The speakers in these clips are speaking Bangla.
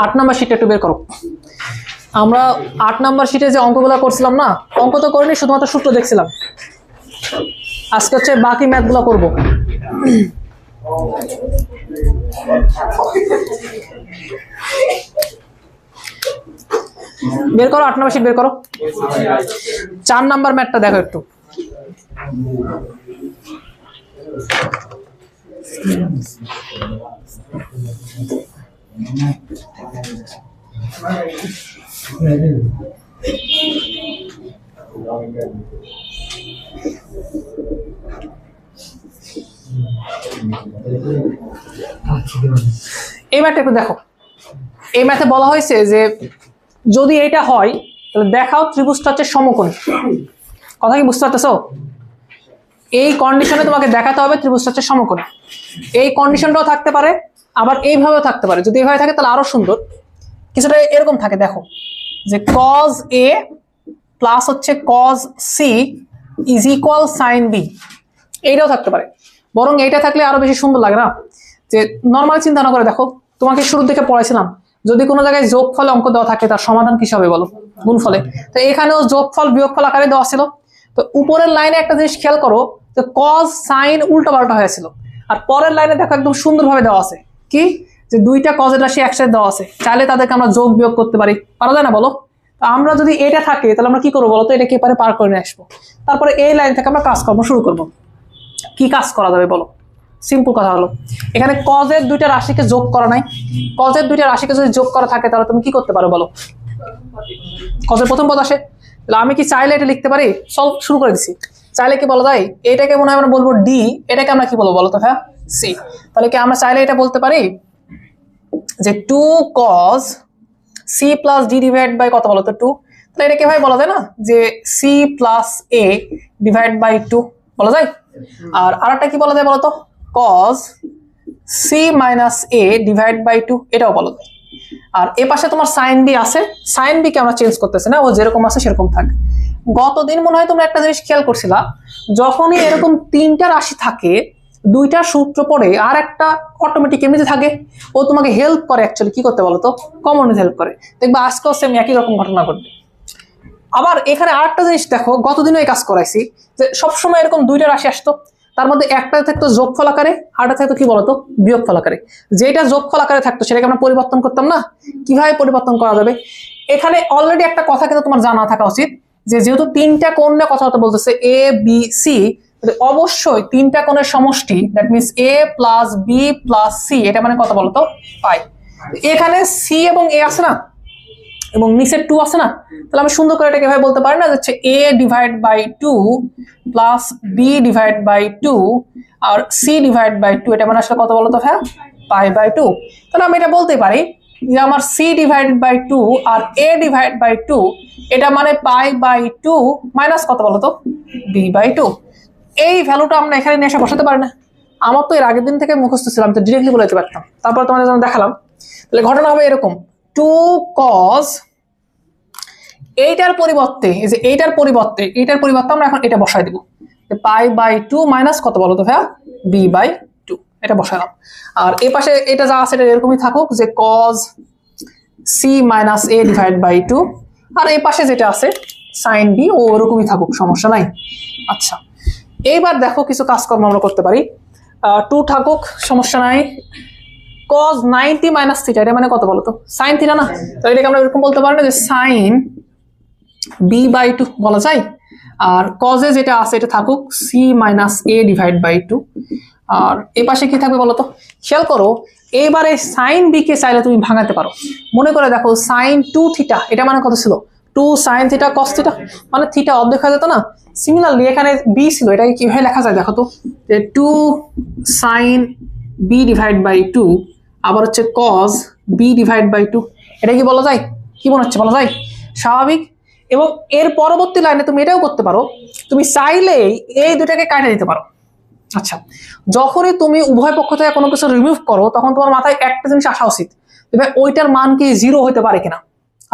8 নাম্বার শিটে একটু বের করো। আমরা 8 নাম্বার শিটে যে অঙ্কগুলো করছিলাম না, অঙ্ক তো করিনি, শুধুমাত্র সূত্র দেখছিলাম। আজকে হচ্ছে বাকি ম্যাথগুলো করব। বের করো 8 নাম্বার শিট বের করো। 4 নাম্বার ম্যাথটা দেখো একটু। এই ম্যাথটা একটু দেখো। এই ম্যাথে বলা হয়েছে যে যদি এটা হয় তাহলে দেখাও ত্রিভুজটা হচ্ছে সমকোণী। কথা কি বুঝতে পারতেছো? এই কন্ডিশনে তোমাকে দেখাতে হবে ত্রিভুজটা হচ্ছে সমকোণী। এই কন্ডিশনটাও থাকতে পারে, আবার এইভাবেও থাকতে পারে। যদি এইভাবে থাকে তাহলে আরো সুন্দর। কিছুটা এরকম থাকে, দেখো যে cos A প্লাস হচ্ছে cos C is equal sin B, এইটাও থাকতে পারে। বরং এইটা থাকলে আরো বেশি সুন্দর লাগে না? যে নর্মাল চিন্তা না করে দেখো, তোমাকে শুরুর দিকে পড়াইছিলাম যদি কোনো জায়গায় যোগফলে অঙ্ক দেওয়া থাকে তার সমাধান কি হবে বলো? গুণফলে। তো এখানেও যোগফল বিয়োগফল আকারে দেওয়া ছিল। তো উপরের লাইনে একটা জিনিস খেয়াল করো যে cos sin উল্টো পাল্টা হয়েছিল, আর পরের লাইনে দেখো একদম সুন্দরভাবে দেওয়া আছে কি, যে দুইটা কজের রাশি একসাথে দেওয়া আছে, চাইলে তাদেরকে আমরা যোগ বিয়োগ করতে পারি। পারা যায় না বলো? তো আমরা যদি এটা থাকে তাহলে আমরা কি করবো বলো তো? এটাকে এপারে পার করে নিয়ে আসবো, তারপরে এই লাইন থেকে আমরা কাজকর্ম শুরু করবো। কি কাজ করা যাবে বলো? সিম্পল কথা হলো, এখানে কজের দুইটা রাশিকে যোগ করা নাই। কজের দুইটা রাশিকে যদি যোগ করা থাকে তাহলে তুমি কি করতে পারো বলো? কজের প্রথম পদ আসে। তাহলে আমি কি চাইলে এটা লিখতে পারি? সলভ শুরু করে দিছি। চাইলে কি বলা যায়? এটাকে মনে হয় আমরা বলবো ডি, এটাকে আমরা কি বলবো বলো তো? হ্যাঁ, সি। তাহলে কি আমরা চাইলে এটা বলতে পারি যে 2 cos c plus D divide by কত বলো তো? 2। তাহলে এটাকে ভাই বলা যায় না যে c plus a divide by 2 বলা যায়? আর আরেকটা কি বলা যায় বলো তো? cos c minus a divide by 2, এটাও বলা যায়। আর এ পাশে তোমার sin b আছে, sin b কে আমরা চেঞ্জ করতেছি না, ও যেরকম আছে সেরকম থাক। গতদিন মনে হয় তোমরা একটা জিনিস খেয়াল করছিলা, যখনই এরকম তিনটা রাশি থাকে, দুইটা সূত্র পড়ে আর একটা অটোমেটিক এমনিতে থাকে, ও তোমাকে হেল্প করে অ্যাকচুয়ালি কি করতে বলো তো? কমন হেল্প করে। দেখবা আজকেও সেম একই রকম ঘটনা ঘটবে। আবার এখানে আরেকটা জিনিস দেখো, গতদিনও এই কাজ করাইছি যে সবসময় এরকম দুইটা রাশি আসতো, তার মধ্যে একটা থাকতো যোগফল আকারে, আরেকটা থাকতো কি বলতো? বিয়োগফল আকারে। যেটা যোগফল আকারে থাকতো সেটাকে আমরা পরিবর্তন করতাম না। কিভাবে পরিবর্তন করা যাবে? এখানে অলরেডি একটা কথা কিন্তু তোমার জানা থাকা উচিত, যে যেহেতু তিনটা কোণ নিয়ে কথা বলতেছে এ বি সি, অবশ্যই তিনটা কোণের সমষ্টি, that means A plus B plus C, এটা মানে কত বলতো? পাই। এখানে সি এবং এ আছে না, এবং নিচের 2 আছে না, তাহলে আমি সুন্দর করে এটাকে ভাবে বলতে পারি না যে a divide by 2 plus B divide by 2 আর সি ডিভাইড বাই 2, এটা মানে আসলে কত বলতো? হ্যাঁ, পাই বাই 2। তাহলে আমি এটা বলতে পারি যে আমার সি ডিভাইড বাই 2 আর a ডিভাইড বাই 2, এটা মানে পাই বাই 2 মাইনাস কত বলতো? B by 2। এই ভ্যালুটা আমরা এখানে নিয়ে এসে বসাতে পারি না? আমার তো এর আগের দিন থেকে মুখস্থ ছিলাম, তো ডিরেক্টলি বলে দিতে পারতাম। তারপর তোমাদের জন্য দেখালাম। তাহলে ঘটনা হবে এরকম, 2 cos এইটার পরিবর্তে, এই যে এইটার পরিবর্তে আমরা এখন এটা বসাই দিব, পাই বাই 2 মাইনাস কত বলো তো? হ্যাঁ, বি বাই 2, এটা বসালাম। আর এই পাশে এটা যা আছে এটা এরকমই থাকুক, যে cos c minus a divide by 2, আর এই পাশে যেটা আছে sin b ও ওরকমই থাকুক, সমস্যা নাই। আচ্ছা, এইবার দেখো কিছু কাজকর্ম আমরা করতে পারি। 2 থাকুক, সমস্যা নাই। cos 90 মাইনাস থিটা, এটা মানে কত বলো তো? sin থিটা না? তো এটাকে আমরা এরকম বলতে পারি না যে sin b বাই 2 বলা যায়। আর cos এ যেটা আছে এটা থাকুক c minus a divide by 2, আর এই পাশে কি থাকবে বলো তো? খেয়াল করো, এইবারে sin b কে চাইলে তুমি ভাঙাতে পারো। মনে করে দেখো sin 2 থিটা, এটা মানে কত ছিল? 2 sin থিটা cos থিটা, মানে থিটা অর্ধেক হয়ে যেত না? সিমিলারলি এখানে b ছিল, এটাকে কিভাবে লেখা যায় দেখো তো? যে 2 sin b ডিভাইড বাই 2 আবার হচ্ছে cos b ডিভাইড বাই 2, এটা কি বলা যায়? কি মনে হচ্ছে? বলা যায়? স্বাভাবিক। এবং এর পরবর্তী লাইনে তুমি এটাও করতে পারো, তুমি চাইলেই এই দুটাকে কাটে দিতে পারো। আচ্ছা, যখনই তুমি উভয় পক্ষ থেকে কোনো কিছু রিমুভ করো তখন তোমার মাথায় একটা জিনিস আসা উচিত, ওইটার মান কি 0 হতে পারে কিনা।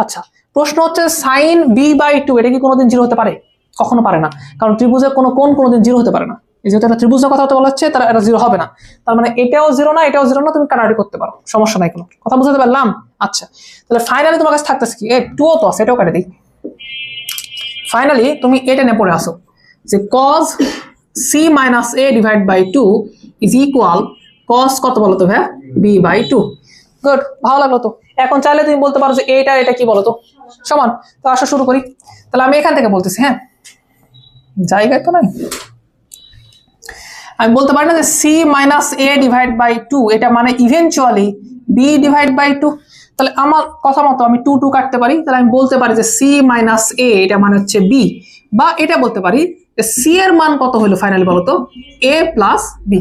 আচ্ছা, প্রশ্ন হচ্ছে sin b বাই 2 এটা কি কোনোদিন 0 হতে পারে? কখনো পারে না, কারণ ত্রিভুজের কোনো কোণ কোনোদিন 0 হতে পারে না। যেহেতু একটা ত্রিভুজের কথা বলা হচ্ছে, তার এটা 0 হবে না। তার মানে এটাও 0 না, এটাও 0 না, তুমি কাটাকাটি করতে পারো, সমস্যা নাই কোনো। কথা বুঝতে পারলাম? আচ্ছা, তাহলে ফাইনালি তোমার কাছে থাকতেছে কি, 2 তো আছে, এটাও কেটে দিই। ফাইনালি তুমি এটা নিয়ে পড়ে আসো যে cos c minus a divided by 2 is equal cos কত বলো তো ভাই, b by 2। গুড, ভালো লাগলো তো। এখন চাইলে তুমি বলতে পারো যে এইটা এটা কি বলো তো সমান। তো আসো শুরু করি। তাহলে আমি এখান থেকে বলতেছি, হ্যাঁ জায়গায় তো নাই, আমি বলতে পারি না যে c minus a divided by 2 এটা মানে ইভেনচুয়ালি b divided by 2। তাহলে আমার কথা মতো আমি 2 2 কাটতে পারি, তাহলে আমি বলতে পারি যে c minus a এটা মানে হচ্ছে b, বা এটা বলতে পারি যে c এর মান কত হলো ফাইনালি বলো তো, a plus b।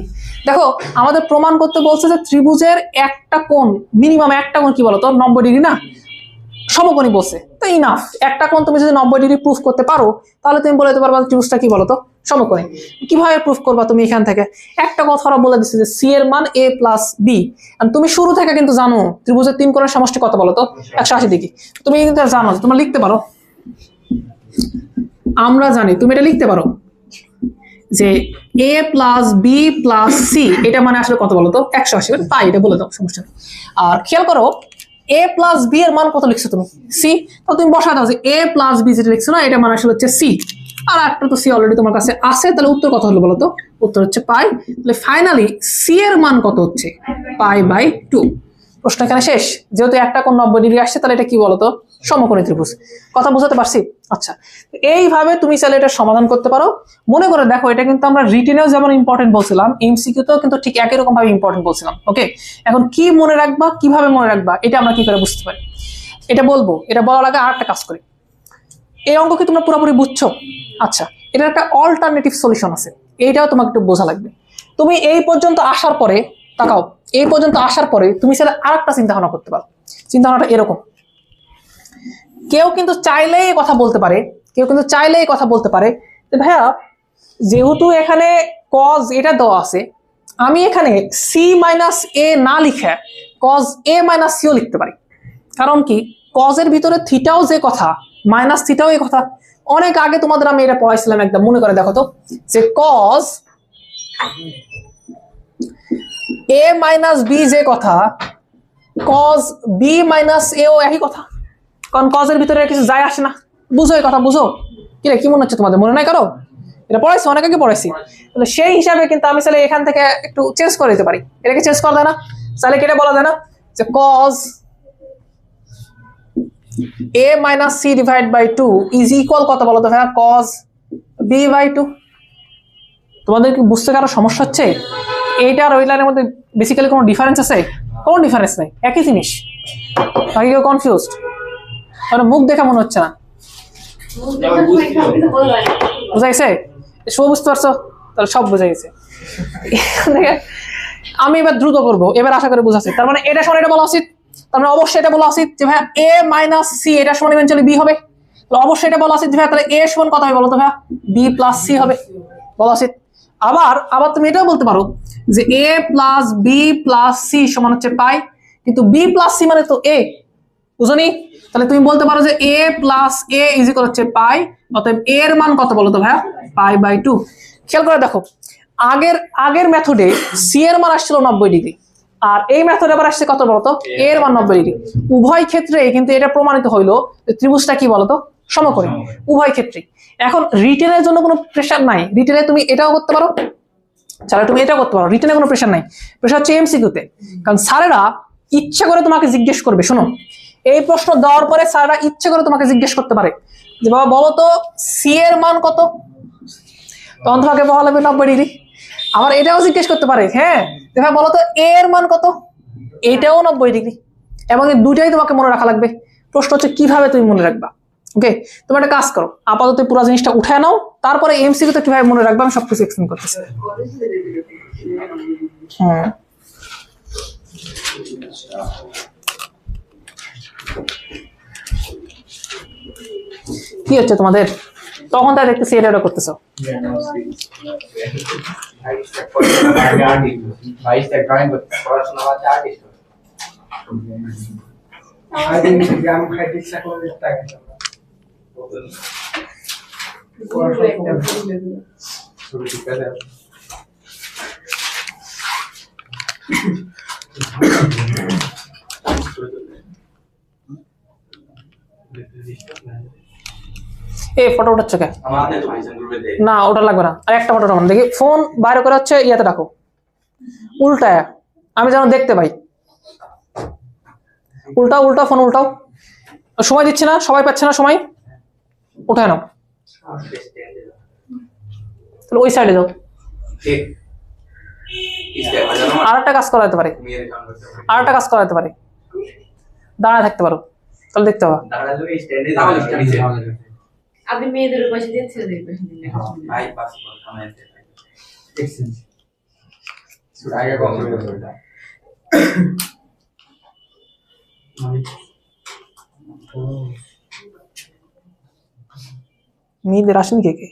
দেখো আমাদের প্রমাণ করতে বলছে যে ত্রিভুজের একটা কোণ, মিনিমাম একটা কোণ কি বলতো 90 ডিগ্রি না, সমকোণী বলছে, তো ইনাফ। একটা কোণ তুমি যদি 90 ডিগ্রি প্রুফ করতে পারো তাহলে তুমি বলে দিতে পারবা ত্রিভুজটা কি বলতো সমকোণী। কিভাবে প্রুফ করবা তুমি, এখান থেকে একটা কথা বলে দিচ্ছে যে সি এর মান a প্লাস বি। তুমি শুরু থেকে কিন্তু জানো ত্রিভুজের 3 কোণের সমষ্টি কত বলতো 180 ডিগ্রি, তুমি কিন্তু জানো, তোমরা লিখতে পারো, আমরা জানি তুমি এটা লিখতে পারো যে a plus B plus C এটা মানে আসলে কত বলতো 180, তাই এটা বলে দাও, সমস্যা নেই। আর খেয়াল করো a প্লাস বি এর মান কত লিখছো তুমি, সি, তো তুমি বসা দাও যে a প্লাস বি যেটা লিখছো না এটা মানে আসলে হচ্ছে সি, আর একটা তো সি অলরেডি তোমার কাছে আছে, তাহলে উত্তর কত হলো বলতো, উত্তর হচ্ছে পাই। তাহলে ফাইনালি সি এর মান কত হচ্ছে পাই বাই 2। প্রশ্ন এখানে শেষ। যেহেতু একটা কোণ 90 ডিগ্রি আসছে তাহলে এটা কি বলতো সমকোণী ত্রিভুজ। কথা বুঝতে পারছি? আচ্ছা, এইভাবে তুমি চাইলে এটা সমাধান করতে পারো। মনে করে দেখো এটা কিন্তু আমরা রিটেনেও যেমন ইম্পর্টেন্ট বলছিলাম, এমসিকিউতেও কিন্তু ঠিক একই রকম ভাবে ইম্পর্টেন্ট বলছিলাম। ওকে, এখন কি মনে রাখবা, কিভাবে মনে রাখবা, এটা আমরা কি করে বুঝতে পারি, এটা বলবো। এটা বলার আগে আরেকটা কাজ করি। এই অঙ্ক কি তোমরা পুরোপুরি বুঝছো? আচ্ছা, এটার একটা অল্টারনেটিভ সলিউশন আছে, এইটাও তোমাকে একটু বোঝা লাগবে। তুমি এই পর্যন্ত আসার পরে তাকাও, এই পর্যন্ত আসার পরে তুমি চাইলে আরেকটা চিন্তা ভাবনা করতে পারো। চিন্তা ভাবনাটা এরকম, কেউ কিন্তু চাইলেই কথা বলতে পারে, কেউ কিন্তু চাইলেই কথা বলতে পারে যে ভাইয়া যেহেতু এখানে কজ এটা দেওয়া আছে, আমি এখানে সি মাইনাস এ না লিখে কজ এ মাইনাস সিও লিখতে পারি। কারণ কি, কজের ভিতরে থিটাও যে কথা, মাইনাস থিটাও এই কথা। অনেক আগে তোমাদের আমি এটা পড়াইছিলাম একদম, মনে করে দেখো তো, যে কজ এ মাইনাস বি যে কথা, কজ বি মাইনাস এও একই কথা, কারণ কজের ভিতরে কিছু যায় আসে না। বুঝো এই কথা, বুঝো কি রে, কি মনে হচ্ছে তোমাদের, মনে নাই কারো? এটা পড়াইছি, অনেক আগে পড়াইছি। তাহলে সেই হিসাবে কিন্তু আমি চাইলে এখান থেকে একটু চেঞ্জ করে দিতে পারি, এটাকে চেঞ্জ করা যায় না? চাইলে কেটে বলা যায় না যে cause a minus c divided by 2 is equal কত বলো তো ভাইয়া, cos b by 2। তোমাদের কি বুঝতে কারো সমস্যা হচ্ছে? এইটা আর ওই লাইনের মধ্যে বেসিক্যালি কোনো ডিফারেন্স আছে? কোনো ডিফারেন্স নাই, একই জিনিস। বাকি কেউ কনফিউজড? মানে মুখ দেখে মনে হচ্ছে না বুঝা গেছে? সব বুঝতে পারছো? তাহলে সব বুঝা গেছে। আমি এবার দ্রুত করবো, এবার আশা করে বুঝাচ্ছি। তার মানে এটা সমান এটা বলা উচিত, তার মানে অবশ্যই এটা বলা উচিত যে ভাই a মাইনাস সি এটা সমান ইভেন্চুয়ালি b হবে। তো অবশ্যই এটা বলা উচিত ভাই তাহলে a সমান কত হবে বলো তো ভাই, b প্লাস সি হবে, বলা উচিত। আবার তুমি এটাও বলতে পারো যে a plus B plus C সমান হচ্ছে পাই, কিন্তু b প্লাস সি মানে তো a, বুঝনি? তাহলে তুমি বলতে পারো যে a plus a is equal হচ্ছে পাই, অতএব a এর মান কত বলো তো ভাই, পাই বাই 2। খেয়াল করে দেখো, আগের মেথডে সি এর মান আসছিল 90 ডিগ্রি, আর এই মেথডে আবার আসছে কত বলতো, a এর মান 90 ডিগ্রি। উভয় ক্ষেত্রে কিন্তু এটা প্রমাণিত হইলো যে ত্রিভুজটা কি বলতো সমকোণী, উভয় ক্ষেত্রে। এখন রিটেনের জন্য কোনো প্রেসার নাই, রিটেনে তুমি এটাও করতে পারো, চাইলে তুমি এটাও করতে পারো, রিটেনে কোনো প্রেসার নাই। প্রেসার হচ্ছে এমসিকিউতে, কারণ স্যারেরা ইচ্ছা করে তোমাকে জিজ্ঞেস করবে। শোনো, এই প্রশ্ন দেওয়ার পরে স্যাররা ইচ্ছে করে তোমাকে জিজ্ঞেস করতে পারে যে বাবা বলো তো সি এর মান কত, তখন তোমাকে বলা লাগবে 90 ডিগ্রি। আবার এটাও জিজ্ঞেস করতে পারে, হ্যাঁ দেখা বলো তো এ এর মান কত, এটাও 90 ডিগ্রি। এবং এই দুটাই তোমাকে মনে রাখা লাগবে। প্রশ্ন হচ্ছে কিভাবে তুমি মনে রাখবা। ওকে, তুমি একটা কাজ করো, আপাতত পুরো জিনিসটা উঠায় নাও, তারপরে এমসিকিউতে কিভাবে মনে রাখবে আমি সবকিছু এক্সপ্লেন করতেছি। হ্যাঁ, কি হচ্ছে তোমাদের? তখন তাই দেখতেছি এটা করতেছো। এই ফটো উঠাচ্ছে কে? না ওটা লাগবে না, আর একটা ফটো দেখি। ফোন বাইরে করে হচ্ছে ইয়াতে রাখো, উল্টায়, আমি যেন দেখতে পাই। উল্টাও উল্টাও, ফোন উল্টাও। সময় দিচ্ছে না, সবাই পাচ্ছে না সময়, উঠায় নাও। তাহলে ওই সাইডে যাও। আর একটা কাজ করা যেতে পারে, আর একটা কাজ করা যেতে পারে, দাঁড়ায় থাকতে পারো, তাহলে দেখতে পাবো। আপনি মেয়েদের পাশে দিয়ে ছেলেদের পাশে দিলে মেয়েদের আসেন কে কে?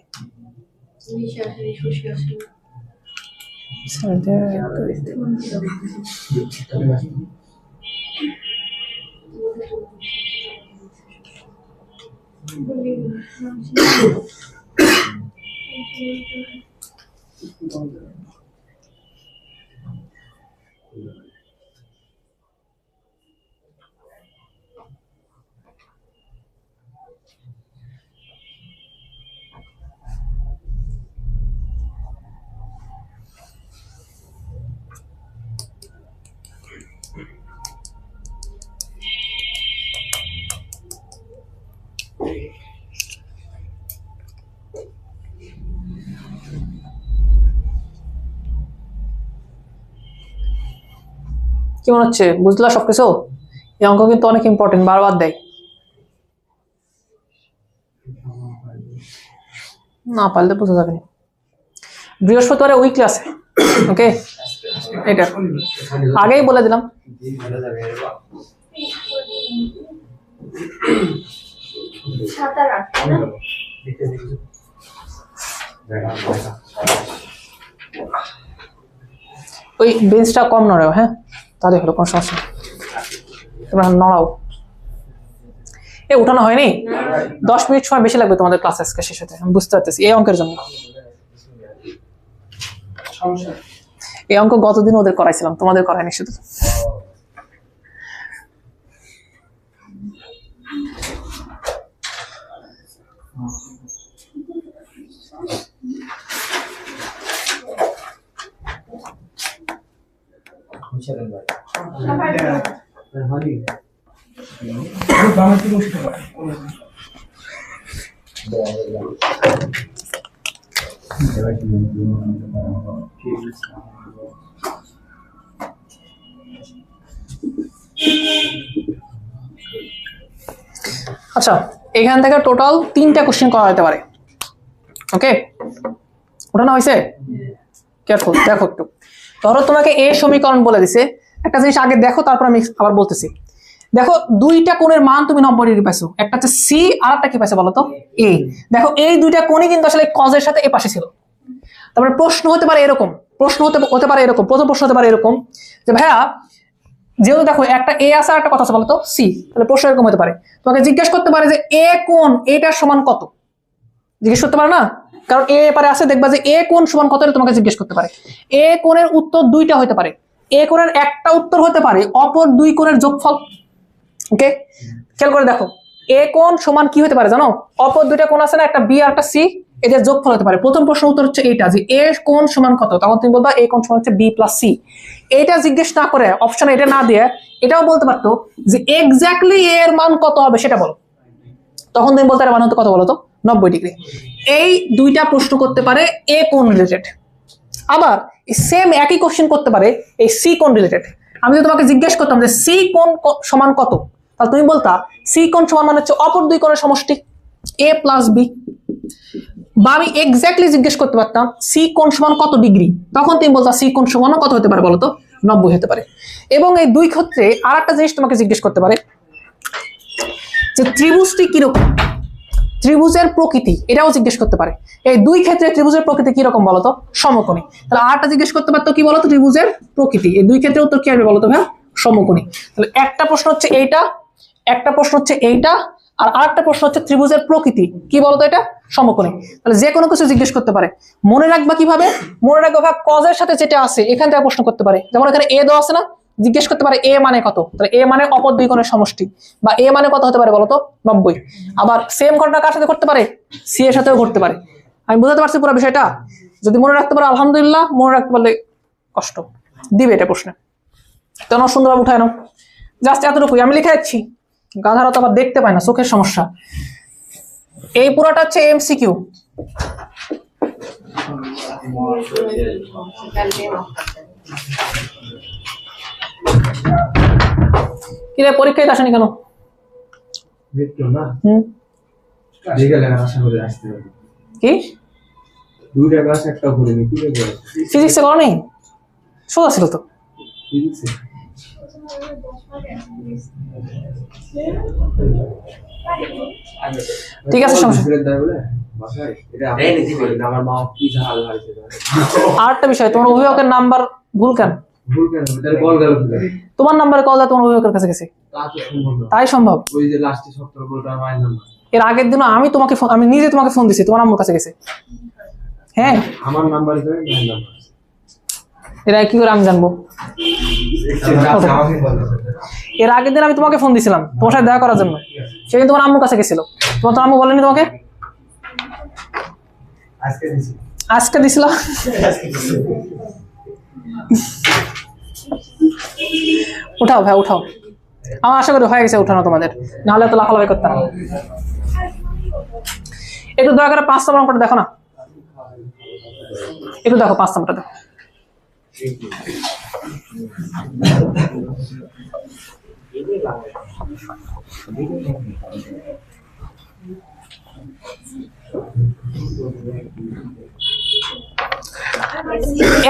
কি মনে হচ্ছে, বুঝলা সবকিছু? এই অঙ্ক কিন্তু অনেক ইম্পর্টেন্ট, বারবার দেয়। না পারলে বোঝা যাবে না। বৃহস্পতিবারে উইকলি আছে, ওকে? এটা আগেই বলে দিলাম। ওই বেঞ্চটা কম নড়াও, হ্যাঁ? তাহলে হলো, কোনো সমস্যা নেই। তোমরা নড়াও। এ উঠানো হয়নি, 10 মিনিট সময় বেশি লাগবে তোমাদের ক্লাস আজকে শেষ হতে, আমি বুঝতে পারতেছি। এই অঙ্কের জন্য, এই অঙ্ক গতদিন ওদের করাইছিলাম, তোমাদের করাইনি শুধু। আচ্ছা, এখান থেকে টোটাল 3টা কোশ্চেন করা যেতে পারে, ওকে? ওঠানো হয়েছে? কেয়ারফুল, দেখো একটু। ধরো তোমাকে এ সমীকরণ বলে দিছে, একটা জিনিস আগে দেখো, তারপর আমি আবার বলতেছি। দেখো দুইটা কোণের মান তুমি 90 ডিগ্রি পাইছো, একটা হচ্ছে সি আর একটা কি পাইছো বলো তো? এ। দেখো এই দুইটা কোণই কিন্তু আসলে কজের সাথে এ পাশে ছিল। তারপরে প্রশ্ন হতে পারে এরকম, হতে পারে এরকম, প্রথম প্রশ্ন হতে পারে এরকম যে ভাইয়া, যেহেতু দেখো একটা এ আছে আর একটা কথা আছে বলতো সি, তাহলে প্রশ্ন এরকম হতে পারে, তোমাকে জিজ্ঞেস করতে পারে যে এ কোণ এটার সমান কত, জিজ্ঞেস করতে পারে না? কারণ এ পারে আছে, দেখবা যে এ কোণ সমান কত, তোমাকে জিজ্ঞেস করতে পারে। এ কোণের উত্তর দুইটা হতে পারে, এ কোণের একটা উত্তর হতে পারে অপর দুই কোণের যোগফল, ওকে? খেয়াল করে দেখো, এ কোণ সমান কি হতে পারে জানো? অপর দুইটা কোণ আছে না, একটা বি আর একটা সি, এদের যোগফল হতে পারে। প্রথম প্রশ্ন উত্তর হচ্ছে এইটা, যে এ কোণ সমান কত, তখন তুমি বলবা এ কোণ সমান হচ্ছে বি প্লাস সি। এইটা জিজ্ঞেস না করে, অপশন এটা না দিয়ে এটাও বলতে পারতো যে এক্স্যাক্টলি এ এর মান কত হবে সেটা বলো, তখন তুমি বলতে মান হতো কত বলো তো? 90 ডিগ্রি। এই দুইটা প্রশ্ন করতে পারে এ কোণ রিলেটেড। আবার সেম একই কোশ্চেন করতে পারে এই সি কোণ রিলেটেড। আমি যদি তোমাকে জিজ্ঞেস করতাম যে সি কোণ সমান কত, তাহলে তুমি বলতা সি কোণ সমান মানে হচ্ছে অপর দুই কোণের সমষ্টি এ প্লাস বি। বা আমি এক্স্যাক্টলি জিজ্ঞেস করতে পারতাম সি কোণ সমান কত ডিগ্রি, তখন তুমি বলতা সি কোণ সমান কত হতে পারে বলতো? 90 হতে পারে। এবং এই দুই ক্ষেত্রে আর একটা জিনিস তোমাকে জিজ্ঞেস করতে পারে যে ত্রিভুজটি কিরকম, ত্রিভুজের প্রকৃতি, এটাও জিজ্ঞেস করতে পারে। এই দুই ক্ষেত্রে ত্রিভুজের প্রকৃতি কিরকম বলতো? সমকোণী। তাহলে আরটা জিজ্ঞেস করতে পারতো কি বলতো? ত্রিভুজের প্রকৃতি। এই দুই ক্ষেত্রে উত্তর কি আসবে বলতো? ভাই সমকোণী। তাহলে একটা প্রশ্ন হচ্ছে এইটা, একটা প্রশ্ন হচ্ছে এইটা, আর আরেকটা প্রশ্ন হচ্ছে ত্রিভুজের প্রকৃতি কি বলতো, এটা সমকোণী। তাহলে যে কোনো কিছু জিজ্ঞেস করতে পারে, মনে রাখবা কিভাবে, মনে রাখবা ভাব কজের সাথে যেটা আছে এখান থেকে প্রশ্ন করতে পারে। যেমন এখানে এ দেওয়া আছে না, জিজ্ঞেস করতে পারে এ মানে কত, তাহলে এ মানে অপর দুই কোণের সমষ্টি, বা এ মানে কত হতে পারে বলতো, 90। আবার সেম ঘটনা কার সাথে করতে পারে, সি এর সাথেও করতে পারে। আমি বুঝাতে পারছি পুরো বিষয়টা? যদি মনে রাখতে পারো আলহামদুলিল্লাহ, মনে রাখতে পারলে কষ্ট দিবে এটা প্রশ্নে। তো সুন্দরভাবে উঠায় নাও, জাস্ট এতটুকুই আমি লিখে যাচ্ছি। গাধারা তো আবার দেখতে পায় না, চোখের সমস্যা। এই পুরোটা হচ্ছে এমসিকিউ। কিরে পরীক্ষায় আসেনি কেন? কি ফিজিক্সে করো নেই? সোজা ছিল তো। ঠিক আছে, সমস্যা। আরেকটা বিষয়, তোমার অভিভাবকের নাম্বার ভুল কেন? তোমার নাম্বারে কল দেয় তোমার অভিভাবকের কাছে গেছে, তাই সম্ভব। এর আগের দিনও আমি নিজে তোমাকে ফোন দিছি, তোমার আম্মুর কাছে গেছে। হ্যাঁ, আমার নাম্বার এরা কি করে আমি জানবো? এর আগের দিন আমি তোমাকে ফোন দিছিলাম তোমার সাথে দেখা করার জন্য, সেদিন তোমার আম্মুর কাছে গেছিল। তোমার আম্মু বলেনি তোমাকে? আজকে দিছিল। উঠাও ভাই, উঠাও। আমার আশা করি হয়ে গেছে উঠানো তোমাদের, নাহলে তো লাফালাফি করতাম। একটু দয়া করে 5 নম্বর অঙ্কটা দেখো না, একটু দেখো 5 নম্বরটা দেখো।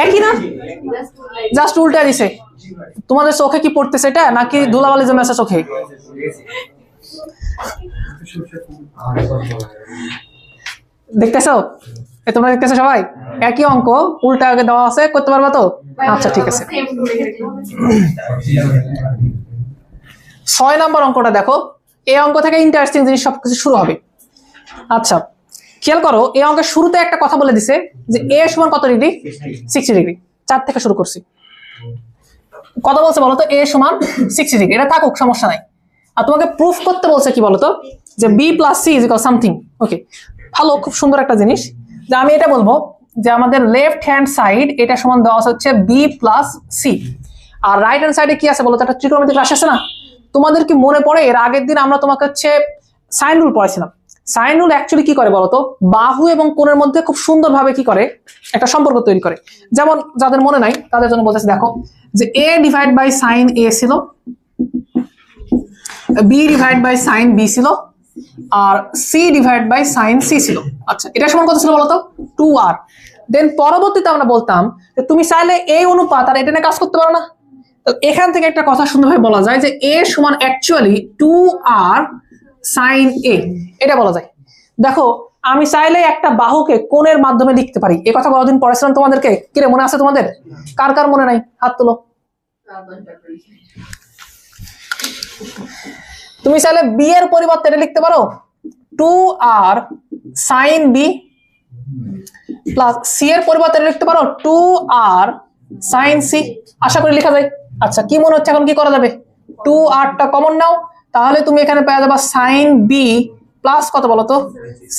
একই না, জাস্ট উল্টা দিছে। তোমাদের চোখে কি পড়তেছে এটা, নাকি ধুলাবালি জমে আছে চোখে? দেখতেছো? তোমরা দেখতেছো সবাই? একই অঙ্ক উল্টা আগে দেওয়া আছে, করতে পারবা তো? আচ্ছা ঠিক আছে। 6 নম্বর অঙ্কটা দেখো। এই অঙ্ক থেকে ইন্টারেস্টিং জিনিস সবকিছু শুরু হবে। আচ্ছা খেয়াল করো, এই অঙ্কের শুরুতে একটা কথা বলে দিছে যে এ সমান কত ডিগ্রি, 60 ডিগ্রি। 4 থেকে শুরু করছি। কত বলছে বলতো, এ সমান 60 ডিগ্রি। এটা থাকুক, সমস্যা নাই। আর তোমাকে প্রুফ করতে বলছে কি বলতো, যে B plus C is equal something. Okay, ভালো, খুব সুন্দর একটা জিনিস। যে আমি এটা বলবো যে আমাদের লেফট হ্যান্ড সাইড এটা সমান দেওয়া হচ্ছে বি প্লাস সি, আর রাইট হ্যান্ড সাইডে কি আছে বলতো, একটা ত্রিকোণমিতিক রাশি আছে না? তোমাদের কি মনে পড়ে এর আগের দিন আমরা তোমাকে হচ্ছে সাইন রুল পড়াইছিলাম? সাইন রুল অ্যাকচুয়ালি কি করে বলতো, বাহু এবং কোণের মধ্যে খুব সুন্দরভাবে কি করে, একটা সম্পর্ক তৈরি করে। যেমন যাদের মনে নাই তাদের জন্য বলতেছি, দেখো যে A divide by sine A ছিল, B divide by sine B ছিল, আর C divide by sine C ছিল। আচ্ছা, এটা সমান কত ছিল বলতো, 2r। দেন পরবর্তীতে আমরা বলতাম যে তুমি চাইলে এই অনুপাত আর এটা নিয়ে কাজ করতে পারো না। তো এখান থেকে একটা কথা সুন্দরভাবে বলা যায় যে এ সমান অ্যাকচুয়ালি 2r সাইন এ, এটা বলা যায়। দেখো আমি চাইলে একটা বাহুকে কোণের মাধ্যমে লিখতে পারি, এই কথা কতদিন পড়েছিলাম তোমাদেরকে, কিরে মনে আছে তোমাদের? কার কার মনে নাই হাত তোলো। তুমি চাইলে বি এর পরিবর্তে এটা লিখতে পারো 2r sign B, plus C এর পরিবর্তে এটা লিখতে পারো 2r সাইন সি। আশা করি লেখা যায়। আচ্ছা কি মনে হচ্ছে এখন কি করা যাবে, 2r টা কমন নাও, তাহলে তুমি এখানে পেয়ে যাবে সাইন বি প্লাস কত বলো তো,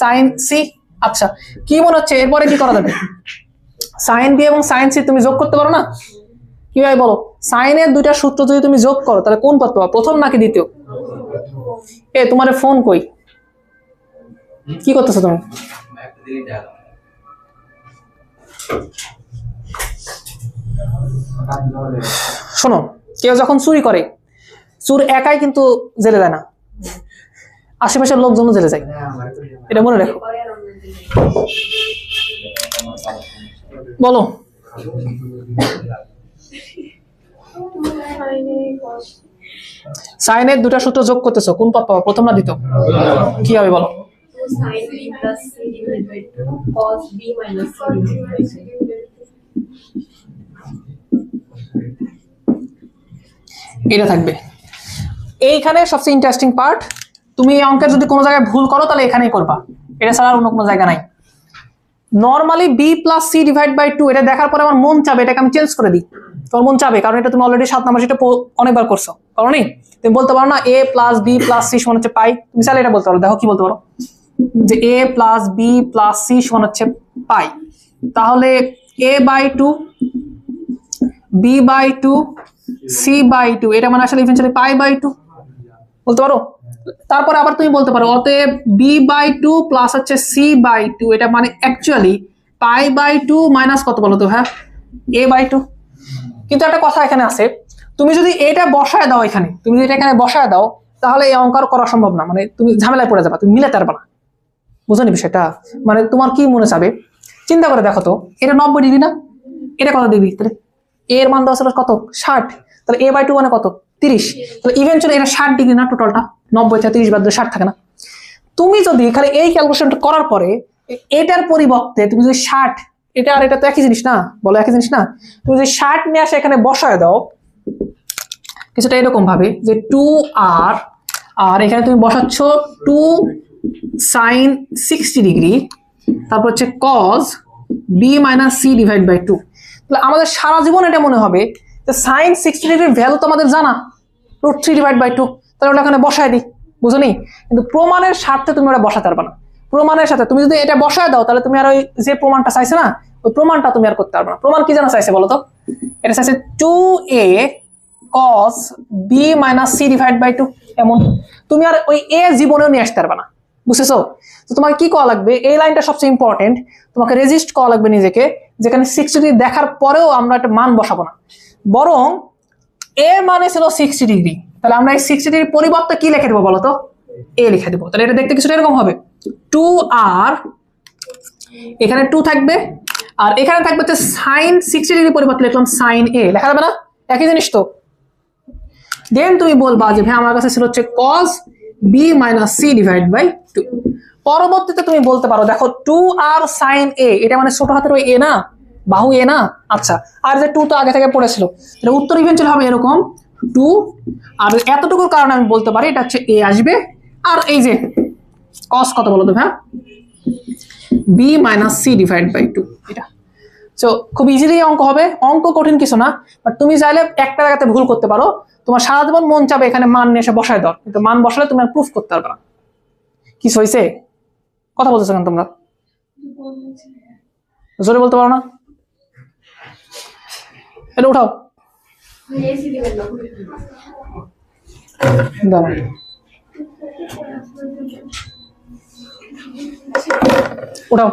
সাইন সি। আচ্ছা কি মনে হচ্ছে এরপরে কি করা যাবে, সাইন বি এবং সাইন সি তুমি যোগ করতে পারো না? কি ভাই বলো, সাইনের দুইটা সূত্র যদি তুমি যোগ করো তাহলে কোন পদ পাবা, প্রথম নাকি দ্বিতীয়? এ তোমার ফোন কই, কি করতেছো তুমি? শোনো, কেউ যখন চুরি করে, চোর একাই কিন্তু জেলে যায় না, আশেপাশের লোকজন জেলে যায়, এটা মনে রাখো। বলো সাইনের দুটা সূত্র যোগ করতেছো, কোন পদ পাবো, প্রথম না দ্বিতীয়? কি হবে বলো? এটা থাকবে। এইখানে সবচেয়ে ইন্টারেস্টিং পার্ট, তুমি এই অঙ্কের যদি কোনো জায়গায় ভুল করো তাহলে এখানেই করবা, এটা ছাড়া আর অন্য কোনো জায়গা নাই। Normally B plus C divide by 2 এটা দেখার পরে আমার মন চাবে এটাকে আমি চেঞ্জ করে দিই। তোমার মন চাবে, কারণ এটা তুমি অলরেডি 7 নাম্বার সেটা অনেকবার করছো, কারণ তুমি বলতে পারো না এ প্লাস বি প্লাস সি সমান হচ্ছে পাই, তুমি চাইলে এটা বলতে পারো। দেখো কি বলতে পারো, যে A plus B plus C সমান হচ্ছে পাই, তাহলে A by 2 B by 2 C by 2 এটা মানে আসলে ইভেন্চুয়ালি পাই বাই 2 বলতে পারো। তারপরে আবার তুমি বলতে পারো অতএব বি বাই 2 প্লাস হচ্ছে সি বাই 2 এটা মানে অ্যাকচুয়ালি পাই বাই 2 মাইনাস কত বলো তো, হ্যাঁ এ বাই 2। কিন্তু একটা কথা এখানে আছে, তুমি যদি এটা বসায় দাও এখানে, তুমি যদি এটা এখানে বসায় দাও তাহলে এই অঙ্ক আর করা সম্ভব না, মানে তুমি ঝামেলায় পড়ে যাবা, তুমি মিলাতে পারবে না। বুঝনি বিষয়টা? মানে তোমার কি মনে চাবে চিন্তা করে দেখো তো, এটা 90 ডিগ্রি না, এটা কত ডিগ্রি, তাহলে এর মান দেওয়া ছিল কত 60, তাহলে এ বাই 2 মানে কত 30, তাহলে ইভেন্চুয়ালি এটা 60 ডিগ্রি না, টোটালটা 90 থেকে 30 বাদ দিলে 60 থাকে না। তুমি যদি খালি এই ক্যালকুলেশনটা করার পরে এটার পরিবর্তে তুমি যদি 60, এটা আর এটা তো একই জিনিস না, বলো একই জিনিস না, তুমি যদি 60 নিয়ে আসে এখানে বসায় দাও কিছুটা এরকম ভাবে যে 2r, আর এখানে তুমি বসাচ্ছ 2 sin 60 ডিগ্রি, তারপর হচ্ছে cos b minus C divide by 2, তাহলে আমাদের সারা জীবন এটা মনে হবে যে sin 60 ডিগ্রির ভ্যালু তো আমাদের জানা √3 ডিভাইড বাই 2, তাহলে ওটা এখানে বসায় দিই, বুঝনি? কিন্তু প্রমাণের স্বার্থে তুমি ওটা বসাতে পারবে না। প্রমাণের সাথে তুমি যদি এটা বসায় দাও তাহলে তুমি আর ওই যে প্রমাণটা চাইছে না ওই প্রমাণটা তুমি আর করতে পারবে না। প্রমাণ কি জানা চাইছে বলো তো, এটা চাইছে 2a cos b minus C divide by 2, এমন তুমি আর ওই এ জীবনেও নিয়ে আসতে পারবে না, বুঝেছো? তো তোমাকে কি করা লাগবে, এই লাইনটা সবচেয়ে ইম্পর্টেন্ট, তোমাকে রেজিস্ট করা লাগবে নিজেকে, যেখানে 60 ডিগ্রি দেখার পরেও আমরা একটা মান বসাবো না, বরং এর মানে ছিল 60 ডিগ্রি, তাহলে আমরা এই 60 ডিগ্রির পরিবর্তে কি লিখে দেবো বলো তো, এ লিখে দেবো। তাহলে এটা দেখতে কিছুটা এরকম হবে, 2r এখানে 2 থাকবে, আর এখানে থাকবে হচ্ছে sin 60 ডিগ্রি পরিবর্তে লিখলাম sin a, লেখা যাবে না, একই জিনিস তো। দেন তুমি বলবা যে ভাই আমার কাছে ছিল হচ্ছে cos b minus C divide by 2, পরবর্তীতে তুমি বলতে পারো দেখো 2r sin a এটা মানে ছোট হাতের ওই a না, বাহু a না, আচ্ছা, আর যে 2 তো আগে থেকে পড়েছিল, তাহলে উত্তর ইভেন্চুয়ালি হবে এরকম 2, আর এতটুকুর কারণে আমি বলতে পারি এটা হচ্ছে a আসবে, আর এই যে cos কত বলো তো ভাই, b minus C divide by 2, এটা সো খুব ইজিলি অঙ্ক হবে, অঙ্ক কঠিন কিছু না, বাট তুমি চাইলে একটা জায়গাতে ভুল করতে পারো, তোমার সারা জীবন মন চাবে এখানে মান নিয়ে এসে বসায় দাও, কিন্তু মান বসালে তুমি আর প্রুফ করতে পারবে না। কিছু হয়েছে? কথা বলতেছো কেন তোমরা? জোরে বলতে পারো না? এটা উঠাও, দাও উঠাও।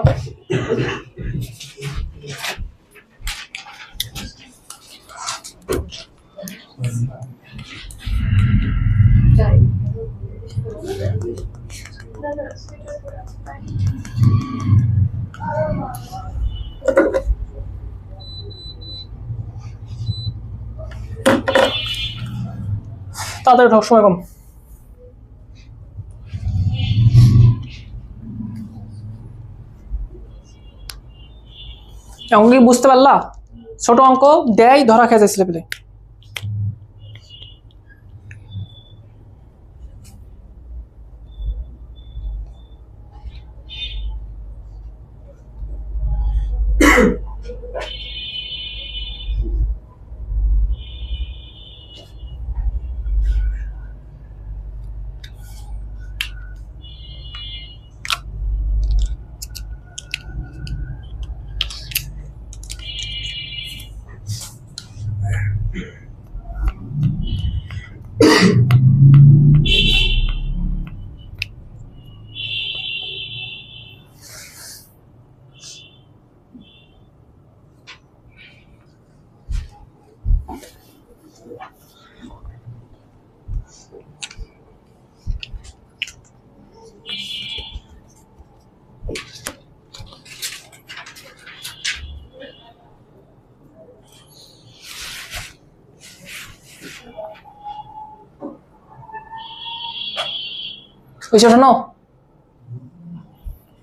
তাড়াতাড়ি উঠাও, সময় কম। অঙ্ক বুঝতে পারলা? ছোট অঙ্ক দেয় ধরা খেয়ে যাচ্ছিল পেলে। শোনো,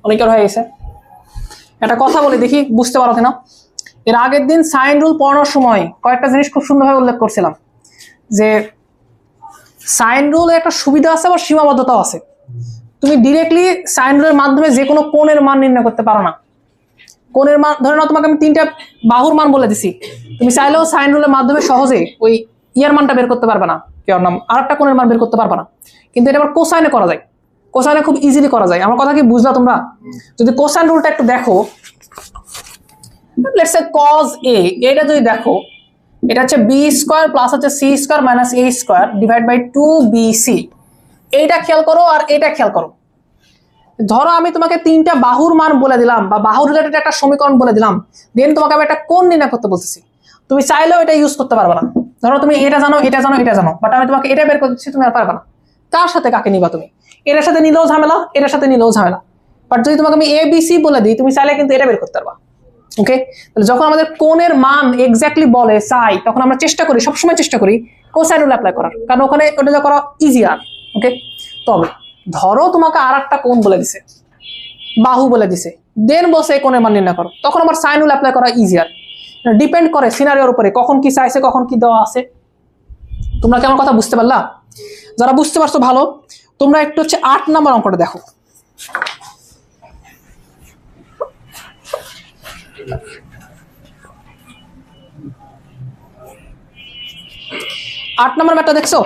অনেকের হয়ে গেছে, একটা কথা বলি দেখি বুঝতে পারো কিনা। এর আগের দিন সাইন রুল পড়ানোর সময় কয়েকটা জিনিস খুব সুন্দরভাবে উল্লেখ করছিলাম, যে সাইন রুলে একটা সুবিধা আছে আবার সীমাবদ্ধতাও আছে। তুমি ডিরেক্টলি সাইন রুলের মাধ্যমে যে কোনো কোণের মান নির্ণয় করতে পারো না। কোণের মান ধরে নাও তোমাকে আমি 3টা বাহুর মান বলে দিছি, তুমি চাইলেও সাইন রুলের মাধ্যমে সহজে ওই ইয়ার মানটা বের করতে পারবে না, কি ওর নাম, আরেকটা কোণের মান বের করতে পারবে না। কিন্তু এটা আবার কোসাইনে করা যায়, কোসাইনে খুব ইজিলি করা যায়। আমার কথা কি বুঝলা তোমরা? যদি কোসাইন রুলটা একটু দেখো, লেটস সে cos a, এটা যদি দেখো, এটা হচ্ছে b স্কয়ার প্লাস হচ্ছে c square minus a square divide by 2bc। এইটা খেয়াল করো আর এটা খেয়াল করো। ধরো আমি তোমাকে 3টা বাহুর মান বলে দিলাম বা বাহু রিলেটেড একটা সমীকরণ বলে দিলাম, দেন তোমাকে আমি একটা কোণ নির্ণয় করতে বলতেছি। তুমি চাইলেও এটা ইউজ করতে পারবে না। ধরো তুমি এটা জানো, এটা জানো, এটা জানো, বাট আমি তোমাকে এটা বের করে দিচ্ছি, তুমি আর পারবে না। কার সাথে কাকে নিবা তুমি? এটার সাথে নিলেও ঝামেলা, এটার সাথে নিলেও ঝামেলা। বাট যদি তোমাকে আমি ABC বলে দিই, তুমি চাইলে কিন্তু এটা বের করতে পারবা। ওকে, তাহলে যখন আমাদের কোণের মান এক্স্যাক্টলি বলে চাই, তখন আমরা চেষ্টা করি, সবসময় চেষ্টা করি কোসাইন রুল অ্যাপ্লাই করার, কারণ ওখানে ওটা যা করা ইজিয়ার। ওকে, তবে ধরো তোমাকে আর একটা কোণ বলে দিছে, বাহু বলে দিছে, দেন বসে এই কোণের মান নির্ণয় করো, তখন আমার সাইন রুল অ্যাপ্লাই করা ইজিয়ার। ডিপেন্ড করে সিনারিওর উপরে, কখন কি চাইছে, কখন কি দেওয়া আছে। তোমরা কি আমার কথা বুঝতে পারলা? যারা বুঝতে পারছো ভালো, তোমরা একটু হচ্ছে 8 নম্বর অঙ্কটা দেখো। 8 নম্বর ম্যাটটা দেখছো?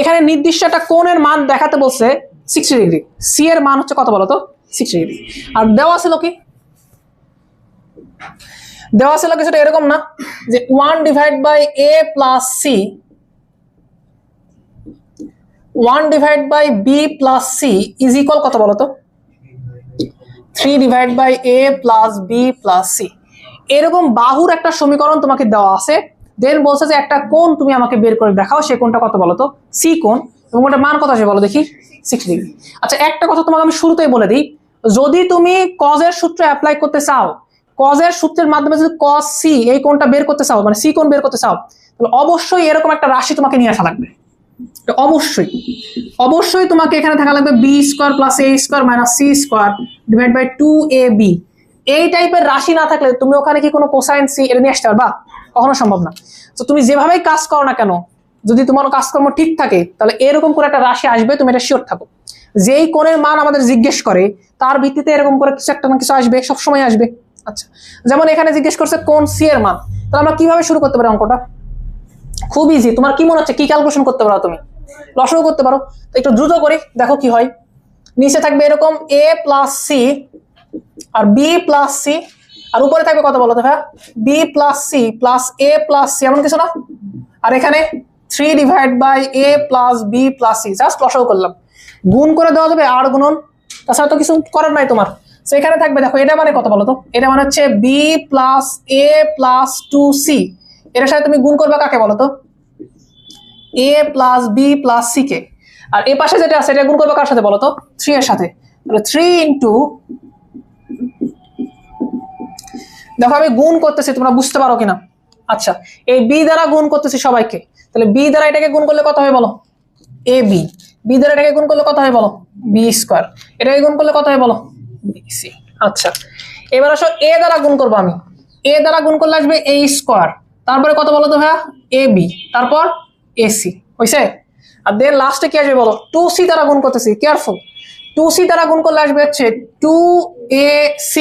এখানে নির্দিষ্ট একটা কোণের মান দেখাতে বলছে 60 ডিগ্রি। সি এর মান হচ্ছে কত বলো তো? 60 ডিগ্রি। আর দেওয়া ছিল কি? দেওয়া ছিল কিছুটা এরকম না যে 1 divide by a plus C, 1 divide by B plus C is equal কত বলো তো? 3 divide by a plus B plus C. এরকম বাহুর একটা সমীকরণ তোমাকে দেওয়া আছে, দেন বলছে যে একটা কোণ তুমি আমাকে বের করে দেখাও, সেই কোণটা কত বলো তো? সি কোণ, এবং ওটার মান কত আসে বলো দেখি? 60 ডিগ্রি। আচ্ছা, একটা কথা তোমাকে আমি শুরুতেই বলে দিই, যদি তুমি কজের সূত্র অ্যাপ্লাই করতে চাও, কজের সূত্রের মাধ্যমে যদি কজ সি এই কোণটা বের করতে চাও, মানে সি কোণ বের করতে চাও, তাহলে অবশ্যই এরকম একটা রাশি তোমাকে নিয়ে আসা লাগবে। অবশ্যই অবশ্যই তোমাকে এখানে থাকা লাগবে B square plus A square minus C square divide by 2ab। এই টাইপের রাশি না থাকলে তুমি ওখানে কি কোনো কোসাইন সি এটা নিয়ে আসতে পারবা? কখনো সম্ভব না। তো তুমি যেভাবেই কাজ করো না কেন, যদি তোমার কাজকর্ম ঠিক থাকে, তাহলে এরকম করে একটা রাশি আসবে, তুমি এটা শিওর থাকো। যেই কোণের মান আমাদের জিজ্ঞেস করে তার ভিত্তিতে এরকম করে কিছু একটা না কিছু আসবে, সবসময় আসবে। আচ্ছা, যেমন এখানে জিজ্ঞেস করছে কোণ সি এর মান, তাহলে আমরা কিভাবে শুরু করতে পারি অঙ্কটা? খুব ইজি। তোমার কি মনে হচ্ছে কি ক্যালকুলেশন করতে পারো তুমি? লসাগু করতে পারো। তো একটু দ্রুত করি, দেখো কি হয়। নিচে থাকবে এরকম a প্লাস সি আর বি প্লাস সি, আর উপরে থাকবে কত বলো তো ভাই? B plus C plus A plus C, এমন কিছু না? আর এখানে 3 divide by A plus B plus C, just লসাগু করলাম। গুণ করে দেওয়া যাবে আর গুণন, তাছাড়া তো কিছু করার নাই তোমার। তো এখানে থাকবে দেখো, এটা মানে কত বলো তো? এটা মানে হচ্ছে B plus A plus 2c। এর সাথে তুমি গুণ করবে কাকে বলো তো? a plus B plus C কে। আর এই পাশে যেটা আছে এটা গুণ করবে কার সাথে বলো তো? 3 এর সাথে। তাহলে 3 ইনটু, দেখো আমি গুণ করতেছি, তোমরা বুঝতে পারো কিনা? আচ্ছা, এই বি দ্বারা গুণ করতেছি সবাইকে, তাহলে বি দ্বারা এটাকে গুণ করলে কত হয় বলো? A B. বি দ্বারা এটাকে গুণ করলে কত হয় বলো? B square. এটাকে গুণ করলে কত হয় বলো? B C. আচ্ছা, এবার আসো এ দ্বারা গুণ করবো আমি। এ দ্বারা গুণ করলে আসবে এ স্কোয়ার, তারপরে কত বলো তো ভাইয়া? এ বি, তারপর এসি। হয়েছে? আর দেন লাস্টে কি আসবে বলো? 2c দ্বারা গুণ করতেছি, কেয়ারফুল। 2c দ্বারা গুণ করলে আসবে হচ্ছে 2ac,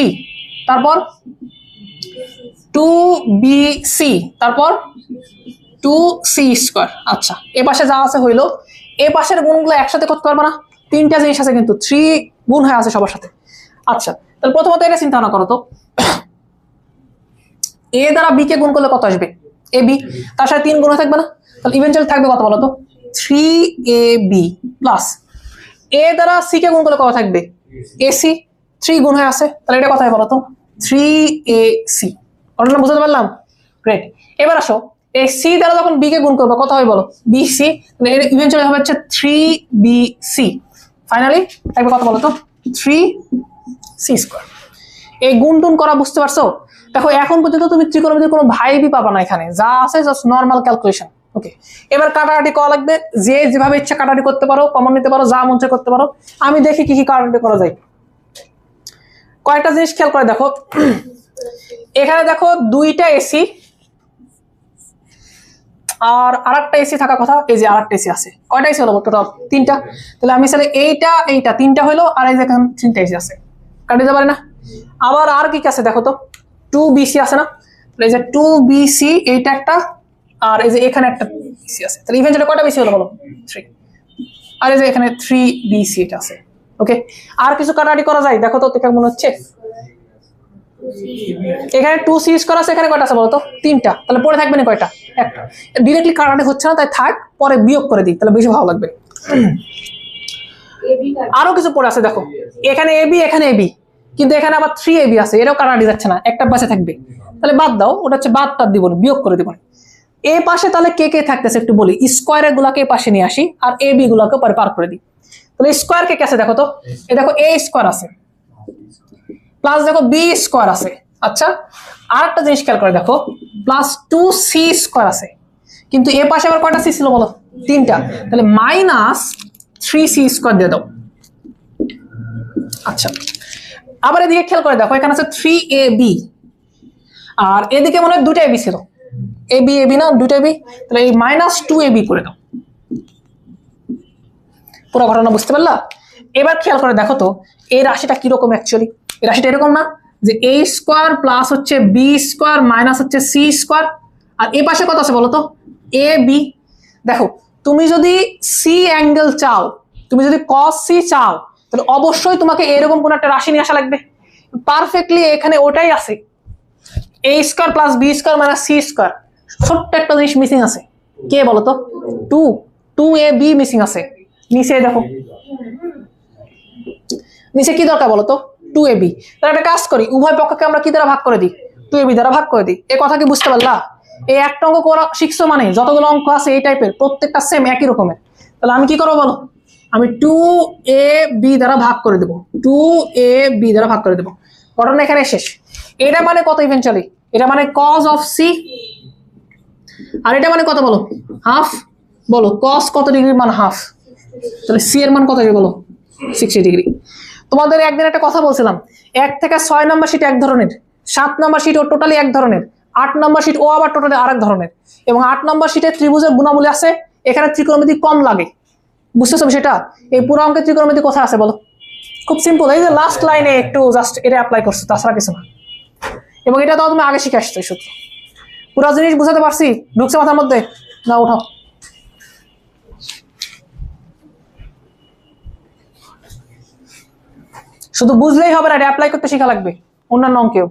তারপর 2bc, তারপর 2c স্কোয়ার। আচ্ছা, এ পাশে যা আছে হইলো। এ পাশের গুণগুলো একসাথে করতে পারবো না, 3টা জিনিস আছে কিন্তু 3 গুণ হয়ে আছে সবার সাথে। আচ্ছা, তাহলে প্রথমত এটা চিন্তা ভাবনা করো তো, এ দ্বারা বি কে গুণ করলে কত আসবে? এ বি, তার সাথে 3 গুণ থাকবে না? তাহলে ইভেন্চুয়ালি থাকবে কত বলো তো? 3ab প্লাস এ দ্বারা সি কে গুণ করলে কত থাকবে? এসি। 3 গুণ হয়ে আছে, তাহলে এটা কথাই বলো তো? 3ac। ঘটনা বুঝতে পারলাম? গ্রেট। এবার আসো, এই সি দ্বারা যখন বি কে গুণ করবে কত হয় বলো? বিসি। তাহলে এর ইভেন্চুয়ালি হবে হচ্ছে 3bc। ফাইনালি থাকবে কত বলো তো? 3c square. এই গুণ টুন করা বুঝতে পারছো? দেখো এখন পর্যন্ত তুমি ত্রিকোণমিতির কোনো ভাইবই পাবা না, এখানে যা আছে জাস্ট নরমাল ক্যালকুলেশন। ওকে, এবার কাটাকাটি করা লাগবে, যে যেভাবে ইচ্ছা কাটাকাটি করতে পারো, কমন নিতে পারো, যা মন চায় করতে পারো। আমি দেখি কি কি কাটাকাটি করা যায়। কয়েকটা জিনিস খেয়াল করে দেখো। এখানে দেখো 2টা এসি, আর আরেকটা এসি থাকার কথা, এই যে আরেকটা এসি আছে, কয়টা এসি হলো টোটাল? 3টা। তাহলে আমি স্যার এইটা 3টা হলো, আর এই যে এখানে 3টা এসি আছে, কাটে যেতে পারে না? আবার আর কি কি আছে দেখো তো, 2BC আছে না? এই যে 2BC এইটা একটা, আর এই যে এখানে একটা BC আছে, তাহলে ইভেন্টুয়ালি কয়টা BC হলো বলো? 3। আর এই যে এখানে 3BC এটা আছে। ওকে, আর কিছু কাটাকাটি করা যায় দেখো তো, কেমন মনে হচ্ছে? এখানে 2C স্কয়ার আছে, এখানে কয়টা আছে বলো তো? 3টা। তাহলে পরে থাকবে না কয়টা? একটা। ডিরেক্টলি কাটাকাটি হচ্ছে না, তাই থাক, পরে বিয়োগ করে দিই, তাহলে বেশি ভালো লাগবে। আরো কিছু পড়ে আছে দেখো, এখানে AB, এখানে AB, কিন্তু এখানে আবার 3AB আছে, এটাও কাটাকাটি যাচ্ছে না, একটা পাশে থাকবে। তাহলে বাদ দাও, ওটা হচ্ছে বাদ দিব না, বিয়োগ করে দিব। এ পাশে তাহলে কে কে থাকতেছে একটু বলি, স্কোয়ারের গুলাকে পাশে নিয়ে আসি, আর AB গুলাকে পরে পার করে দিই। তাহলে স্কোয়ার কে কে আছে দেখো তো, এই দেখো A স্কোয়ার আছে, প্লাস দেখো B স্কোয়ার আছে। আচ্ছা, আর একটা জিনিস খেয়াল করে দেখো, প্লাস 2C স্কোয়ার আছে, কিন্তু এ পাশে আবার কয়টা C ছিল বলো? 3টা। তাহলে মাইনাস 3C স্কোয়ার দিয়ে দাও। আচ্ছা, আবার এদিকে খেয়াল করে দেখো, এখানে আছে 3AB, আর এদিকে মনে হয় 2টা AB ছিল, AB না 2টা AB, তাহলে এই মাইনাস 2AB করে দাও। পুরো ঘটনা বুঝতে পারলা? এবার খেয়াল করে দেখো তো, এই রাশিটা কিরকম অ্যাকচুয়ালি? এই রাশিটা এরকম না যে A স্কোয়ার প্লাস হচ্ছে B স্কোয়ার মাইনাস হচ্ছে C স্কোয়ার, আর এ পাশে কত আছে বলো তো? AB। দেখো, তুমি যদি C অ্যাঙ্গেল চাও, তুমি যদি cos C চাও, তাহলে অবশ্যই তোমাকে এরকম কোন একটা রাশি নিয়ে আসা লাগবে। পারফেক্টলি এখানে ওটাই আছে, A square plus B square minus C square. ছোট্ট একটা জিনিস মিসিং আছে, কে বলো তো? 2AB মিসিং আছে। নিচে দেখো, নিচে কি দরকার বলো তো? 2AB। তাহলে একটা কাজ করি, উভয় পক্ষকে আমরা কি দ্বারা ভাগ করে দিই? 2AB দ্বারা ভাগ করে দিই। এই কথা কি বুঝতে পারলা? এই একটা অঙ্ক করা শিখছো মানে যতগুলো অঙ্ক আছে এই টাইপের প্রত্যেকটা সেম একই রকমের। তাহলে আমি কি করবো বলো? আমি 2AB দ্বারা ভাগ করে দেবো, 2AB দ্বারা ভাগ করে দেবো। ঘটনা এখানে শেষ। এটা মানে কত ইভেন্চুয়ালি? এটা মানে cos অফ C, আর এটা মানে কত বলো? হাফ। বলো cos কত ডিগ্রির মান? হাফ। তাহলে C এর মান কত ডিগ্রি বলো? 60 ডিগ্রি। তোমাদের একদিন একটা কথা বলছিলাম, 1 থেকে 6 নাম্বার শিট এক ধরনের, 7 নাম্বার শিট ও টোটালি এক ধরনের, 8 নাম্বার শিট ও আবার টোটালি আরেক ধরনের, এবং 8 নাম্বার শিটে ত্রিভুজের গুণাবলী আছে, এখানে ত্রিকোণমিতি কম লাগে। বুঝতেছো সেটা? এই পুরো অঙ্কের ত্রিকোণমিতি কোথায় আছে বলো? খুব সিম্পল, এই যে লাস্ট লাইনে একটু জাস্ট এটা অ্যাপ্লাই করছো, তাছাড়া কিছু না। এবং এটা তো তুমি আগে শিখে আসছো এই সূত্র। পুরো জিনিস বুঝাতে পারছি? ঢুকছে মাথার মধ্যে? না উঠাও। শুধু বুঝলেই হবে না, এটা অ্যাপ্লাই করতে শেখা লাগবে অন্যান্য অঙ্কেও।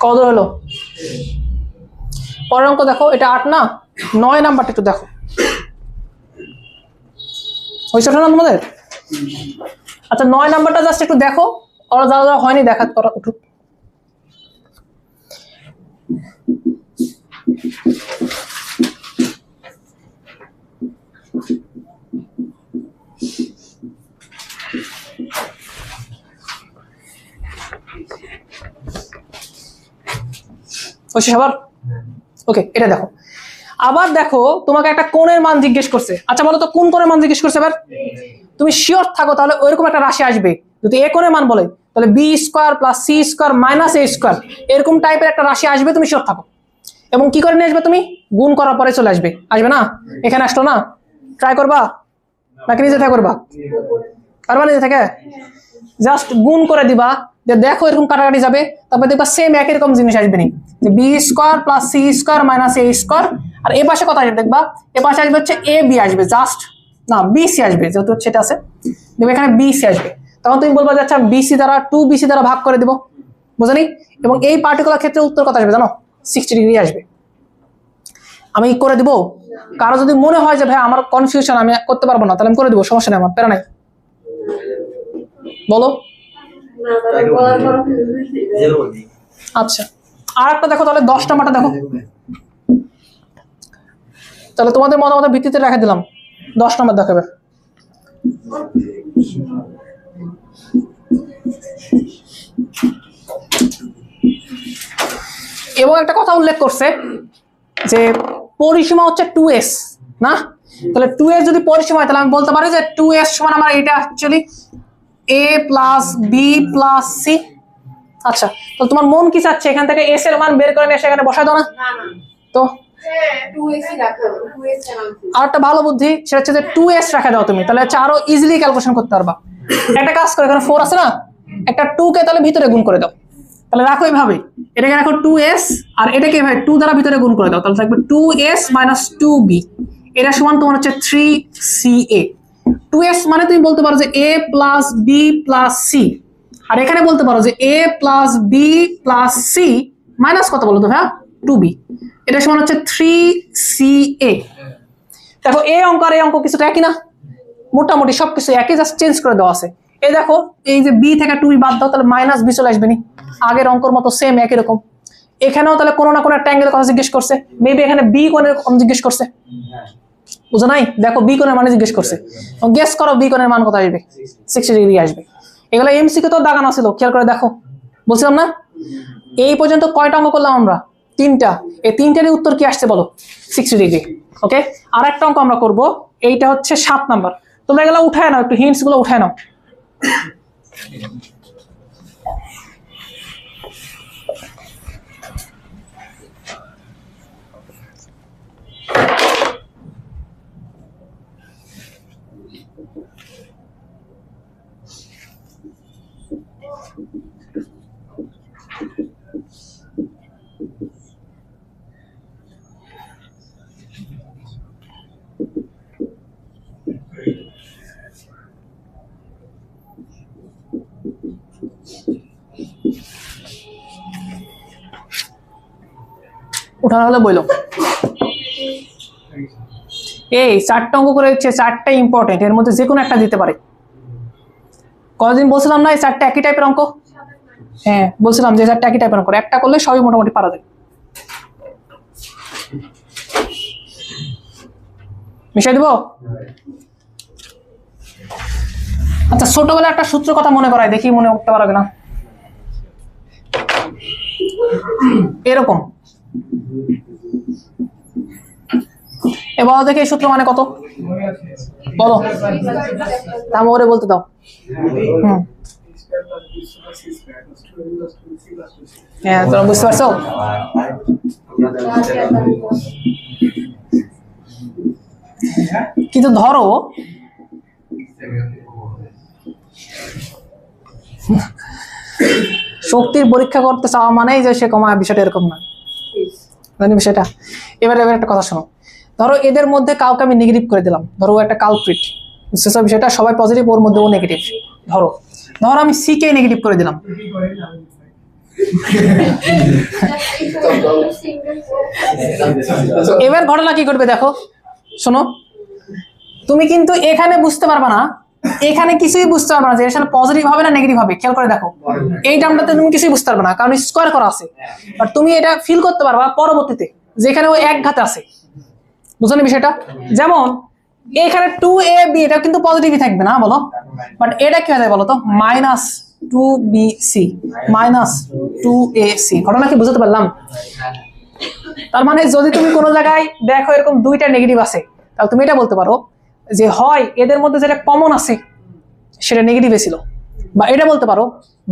কত হলো? পরের অঙ্ক দেখো, এটা 8 না, 9 নাম্বারটা একটু দেখো। হয়েছে না তোমাদের? আচ্ছা, 9 নাম্বারটা জাস্ট একটু দেখো, ওরা যারা যারা হয়নি দেখা করা উঠুক। সবার ওকে, এটা দেখো, আবার দেখো তোমাকে একটা কোণের মান জিজ্ঞেস করছে, আচ্ছা বলো তো কোন কোণের মান জিজ্ঞেস করছে এবার? তুমি শিওর থাকো তাহলে ওইরকম একটা রাশি আসবে। যদি এ কোণের মান বলে তাহলে B square plus C square minus A square, এরকম টাইপের একটা রাশি আসবে, তুমি শিওর থাকো। এবং কি করে নিয়ে আসবে? তুমি গুণ করার পরে চলে আসবে, আসবে না? এখানে আসলো না, ট্রাই করবা নাকি নিজে থেকে করবা? পারবা নিজে থেকে? জাস্ট গুণ করে দিবা, যে দেখো এরকম কাটাকাটি যাবে, তারপর দেখবা সেম একই রকম জিনিস আসবে নি, যে B square plus C square minus A square. আর এ পাশে কত আসবে দেখবা? এ পাশে আসবে হচ্ছে এ বি আসবে, জাস্ট না বিসি আসবে, যেহেতু হচ্ছে এটা আছে দেখবে এখানে বিসি আসবে। তখন তুমি বলবা যে আচ্ছা বিসি দ্বারা 2BC দ্বারা ভাগ করে দিব, বুঝলি? এবং এই পার্টিকুলার ক্ষেত্রে উত্তর কত আসবে জানো? 60 ডিগ্রি আসবে। আমি করে দিব, কারো যদি মনে হয় যে ভাই আমার কনফিউশন আমি করতে পারবো না, তাহলে আমি করে দিব, সমস্যা নেই, আমার প্যারা নাই। বলো। আচ্ছা আর একটা দেখো তাহলে 10 নাম্বারটা দেখো, তাহলে তোমাদের মতামতের ভিত্তিতে রেখে দিলাম। 10 নম্বর দেখাবে। এবং একটা কথা উল্লেখ করছে যে পরিসীমা হচ্ছে 2s না, তাহলে 2s যদি পরিসীমা হয় তাহলে আমি বলতে পারি যে 2s সমান আমার এটা actually a plus B plus C. আচ্ছা তো তোমার মন কি চাচ্ছে এখান থেকে s এর মান বের করে নিয়ে এসে এখানে বসাই দাও না? তো আর একটা ভালো বুদ্ধি, সেটা হচ্ছে যে 2s রাখা দাও তুমি, তাহলে হচ্ছে আরো ইজিলি ক্যালকুলেশন করতে পারবা। একটা কাজ করো, এখানে 4 আছে না, একটা 2 কে তাহলে ভিতরে গুণ করে দাও, তাহলে রাখো এইভাবে, এটাকে রাখো 2s আর এটাকে ভাই 2 দ্বারা ভিতরে গুণ করে দাও, তাহলে থাকবে 2s মাইনাস 2b, এটা সমান তোমার হচ্ছে 3ca। 2s মানে তুমি বলতে পারো যে a plus B plus C, আর এখানে বলতে পারো যে a plus B plus C minus কত বলো তো ভাই? 2b, এটা সমান হচ্ছে 3ca। দেখো এই অঙ্ক আর এই অঙ্ক কিছুটা একই না, মোটামুটি সবকিছু একই, জাস্ট চেঞ্জ করে দেওয়া আছে। এই দেখো এই যে বি থেকে 2b বাদ দাও, তাহলে মাইনাস বি চলে আসবে নি, আগের অঙ্কর মতো সেম একই রকম। এখানেও তাহলে কোনো না কোনো একটা অ্যাঙ্গেলের কথা জিজ্ঞেস করছে, মেবি এখানে বি কোণের জিজ্ঞেস করছে, বুঝো নাই? দেখো বি কোণের মানে জিজ্ঞেস করছে, গেস করো বি কোণের মান কত আসবে? 60 ডিগ্রি আসবে। এগুলো এমসিকিউ তো দাগানো ছিল, খেয়াল করে দেখো, বলছিলাম না? এই পর্যন্ত কয়টা অঙ্ক করলাম আমরা? 3টা। এই 3টারই উত্তর কি আসছে বলো? 60 ডিগ্রি। ওকে, আর একটা অঙ্ক আমরা করব, এইটা হচ্ছে 7 নাম্বার। তোমরা এগুলো উঠায় নাও, একটু হিন্টস গুলো উঠায় নাও। উঠানো হলে বইলো। এই 4টা অঙ্ক করে হচ্ছে, 4টা ইম্পর্টেন্ট, এর মধ্যে যে কোনো একটা দিতে পারে। কতদিন বলছিলাম না এই 4টা একই টাইপের অঙ্ক? হ্যাঁ বলছিলাম যে 4টা একই টাইপের অঙ্ক, একটা করলে সবই মোটামুটি পারা যায়। মিশাই দিব? আচ্ছা ছোটবেলায় একটা সূত্র কথা মনে করায় দেখি, মনে করতে পারবে না? এরকম এবার দেখে এই সূত্র মানে কত বলো, আমি ওরে বলতে দাও। হ্যাঁ তোমরা বুঝতে পারছো? কিন্তু ধরো শক্তির পরীক্ষা করতে চাওয়া মানেই যে সে কমায়, বিষয়টা এরকম না, জানি বিষয়টা। এবার একটা কথা শোনো, ধরো এদের মধ্যে কাউকে আমি নেগেটিভ করে দিলাম, ধরো একটা কালপ্রিট, বুঝতেছো বিষয়টা? সবাই পজিটিভ, ওর মধ্যে ও নেগেটিভ। ধরো আমি সি কে নেগেটিভ করে দিলাম, এবার ঘটনা কি করবে দেখো, শোনো, তুমি কিন্তু এখানে বুঝতে পারবা না, এখানে কিছুই বুঝতে পারবে না যে এখানে পজিটিভ হবে না নেগেটিভ হবে। খেয়াল করে দেখো, এই টার্মটাতে তুমি কিছুই বুঝতে পারবে না, কারণ স্কোয়ার করা আছে। বাট তুমি এটা ফিল করতে পারবা পরবর্তীতে, যেখানে ওই এক ঘাতে আছে, বুঝলি বিষয়টা? যেমন এখানে 2ab, এটা কিন্তু পজিটিভই থাকবে না বলো, বাট এটা কি হয়ে যায় বলো তো? Minus 2bc minus 2ac। ঘটনা কি বুঝতে পারলাম? তার মানে যদি তুমি কোনো জায়গায় দেখো এরকম দুইটা নেগেটিভ আছে, তাহলে তুমি এটা বলতে পারো যে হয় এদের মধ্যে যেটা কমন আছে সেটা নেগেটিভে ছিল, বা এটা বলতে পারো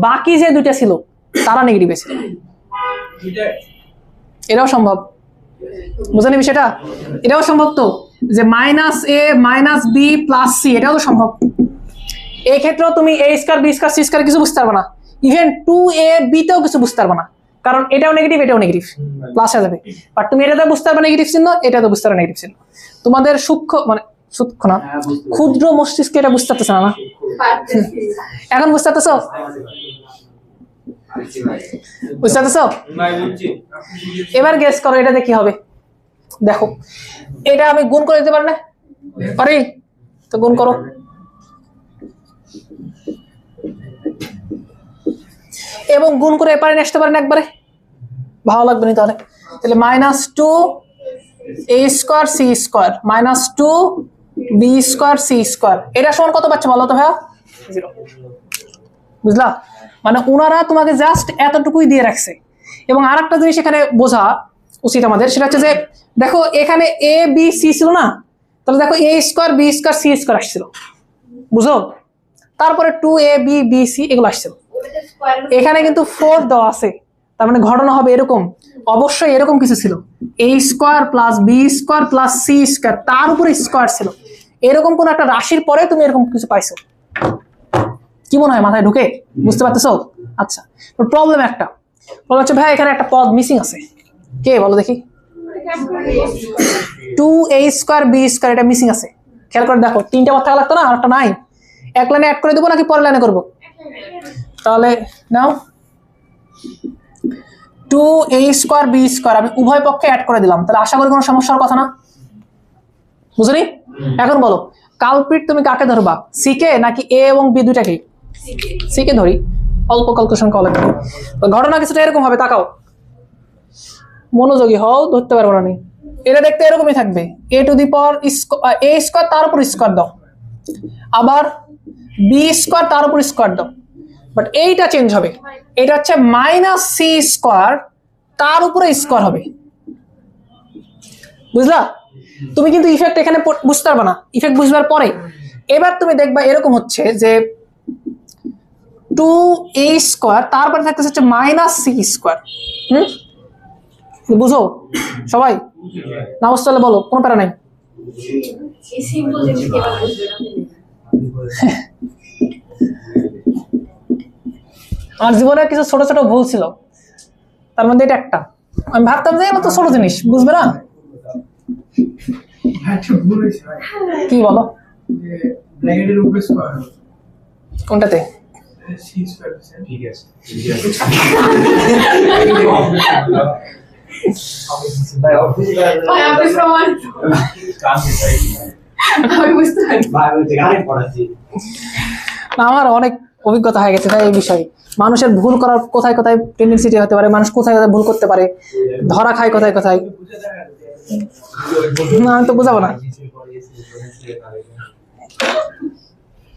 বাকি যে দুইটা ছিল তারা নেগেটিভে ছিল। এটাও সম্ভব, বুঝলেন বিষয়টা? এটাও সম্ভব তো, যে -a - b + c, এটাও তো সম্ভব। এই ক্ষেত্রেও তুমি a² b² c² কিছু বুঝতে পারবে না, ইভেন 2ab তেও কিছু বুঝতে পারবে না, কারণ এটাও নেগেটিভ এটাও নেগেটিভ, প্লাস হয়ে যাবে। বাট তুমি এটাতে বুঝতে পারবে নেগেটিভ চিহ্ন, এটাতে বুঝতে পারবে নেগেটিভ চিহ্ন। তোমাদের সূক্ষ্ম মানে সূক্ষ্ম না, ক্ষুদ্র মস্তিষ্কে এটা বুঝতে পারতেছে না। এখন বুঝতে পারতেছো? বুঝতে পারতেছো? এবার গেস করো এটাতে কি হবে। দেখো এটা আমি গুণ করে দিতে পারি না? পারি তো, গুণ করো। এবং গুণ করে এপারে আসতে পারেন একবারে, ভালো লাগবে না তাহলে। তাহলে -2a² c² -2b² c², এটা সমান কত পাচ্ছ বলো তো ভাইয়া? 0। বুঝলা? মানে ওনারা তোমাকে জাস্ট এতটুকুই দিয়ে রাখছে। এবং আরেকটা জিনিস এখানে বোঝা উচিত আমাদের, সেটা হচ্ছে যে দেখো এখানে a b c ছিল না, তাহলে দেখো a² b² c² আসছিল, বুঝো? তারপরে 2ab b c এগুলো আসছিল। এখানে কিন্তু 4 দেওয়া আছে, তার মানে ঘটনা হবে এরকম, অবশ্যই এরকম কিছু ছিল, a² + b² + c², তার উপরে স্কোয়ার ছিল। এরকম কোন একটা রাশির পরে তুমি এরকম কিছু পাইছো, কি মনে হয় মাথায় ঢুকে? বুঝতে পারতেছো? আচ্ছা, প্রবলেম একটা প্রবলেম হচ্ছে ভাই এখানে একটা পদ মিসিং আছে, কে বলো দেখি? 2a² b² এটা মিসিং আছে, খেয়াল করে দেখো। 3টা পদ থাকা লাগতো না, আর একটা নাই। এক লাইনে অ্যাড করে দেবো নাকি পরের লাইনে করবো? তাহলে নাও 2a² b² আমি উভয় পক্ষে অ্যাড করে দিলাম, তাহলে আশা করি কোনো সমস্যার কথা না, বুঝলি? এখন বলো কালপ্রিট তুমি কাকে ধরবা, সি কে নাকি এ এবং বি দুইটাকে? সি কে ধরি, অল্প ক্যালকুলেশন করা লাগবে। ঘটনা কিছুটা এরকম হবে, তাকাও, মনোযোগী হও, ধরতে পারবো না। এটা দেখতে এরকমই থাকবে, a² তার উপর স্কোয়ার দাও, আবার b² তার উপর স্কোয়ার দাও, বাট এইটা চেঞ্জ হবে, এটা হচ্ছে -c² তার উপরে স্কোয়ার হবে, বুঝলা? তুমি কিন্তু ইফেক্ট এখানে বুঝতে পারবে না, ইফেক্ট বুঝবার পরে এবার তুমি দেখবা এরকম হচ্ছে যে 2a² তারপরে থাকতেছে হচ্ছে -c²। বুঝো সবাই? না বুঝতে হলে বলো, কোনো প্যারা নাই। আমার জীবনে কিছু ছোট ছোট ভুল ছিল, তার মধ্যে এটা একটা। আমি ভাবতাম যে এগুলো তো ছোট জিনিস, বুঝবে না। কি বলো? কোনটাতে? আমার অনেক অভিজ্ঞতা হয়ে গেছে ভাই এই বিষয়ে। মানুষের ভুল করার কোথায় কোথায় টেন্ডেন্সিটি হতে পারে, মানুষ কোথায় কোথায় ভুল করতে পারে, ধরা খায় কোথায় কোথায়। না আমি তো বুঝাবো না,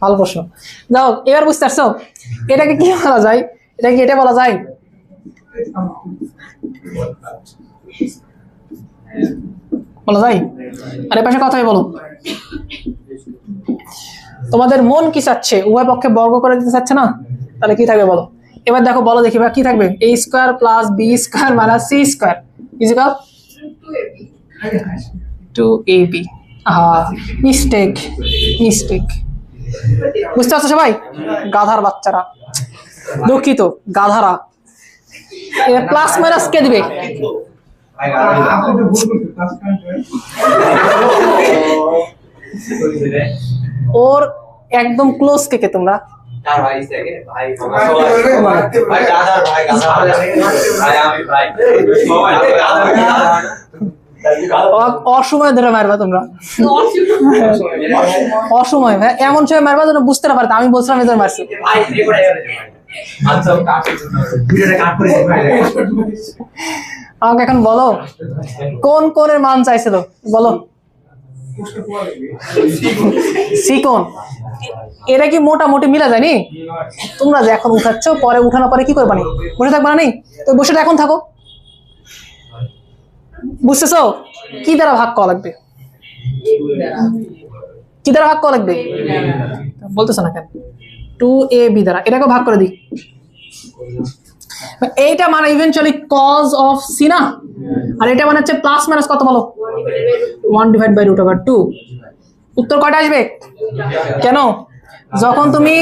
ভালো প্রশ্ন। যাও এবার বুঝতে পারছো এটাকে কি বলা যায়? এটা কি এটা বলা যায়? বলা যায়? আর এর পাশে কথাই বলো, তোমাদের মন কি চাচ্ছে? উভয় পক্ষে বর্গ করে দিতে চাচ্ছে না? তাহলে কি থাকবে বলো? এবার দেখো, বলো দেখি ভাই কি থাকবে? a² + b² - c² equal 2ab। Mistake mistake, বুঝতে পারছো সবাই? গাধার বাচ্চারা, দুঃখিত গাধারা। এবার প্লাস মাইনাস কে দিবে? ওর একদম ক্লোজ কে তোমরা? অসময় ধরে মারবা তোমরা, অসময় ভাই, এমন সময় মারবা যেন বুঝতে না পারতো আমি বলছিলাম এদের মারছি। আমাকে এখন বলো কোন কোণের মান চাইছিল বলো? সি কোণ। এটা কি মোটামুটি মিলা যায়নি? তোমরা যে এখন উঠাচ্ছ, পরে উঠানোর পরে কি করবা? বসে থাকবা না? তো বসে এখন থাকো, বুঝতেছো? কি দ্বারা ভাগ করা লাগবে? কি দ্বারা ভাগ করা লাগবে? বলতেছো না কেন? 2ab দ্বারা। এটাকে ভাগ করে দিই। এইটা মানে ইভেনচুয়ালি কজ অফ সি না, আর এটা মানে হচ্ছে প্লাস মাইনাস কত বলো? 1/√2। উত্তর কয়টা আসবে? কেন? যখন তুমি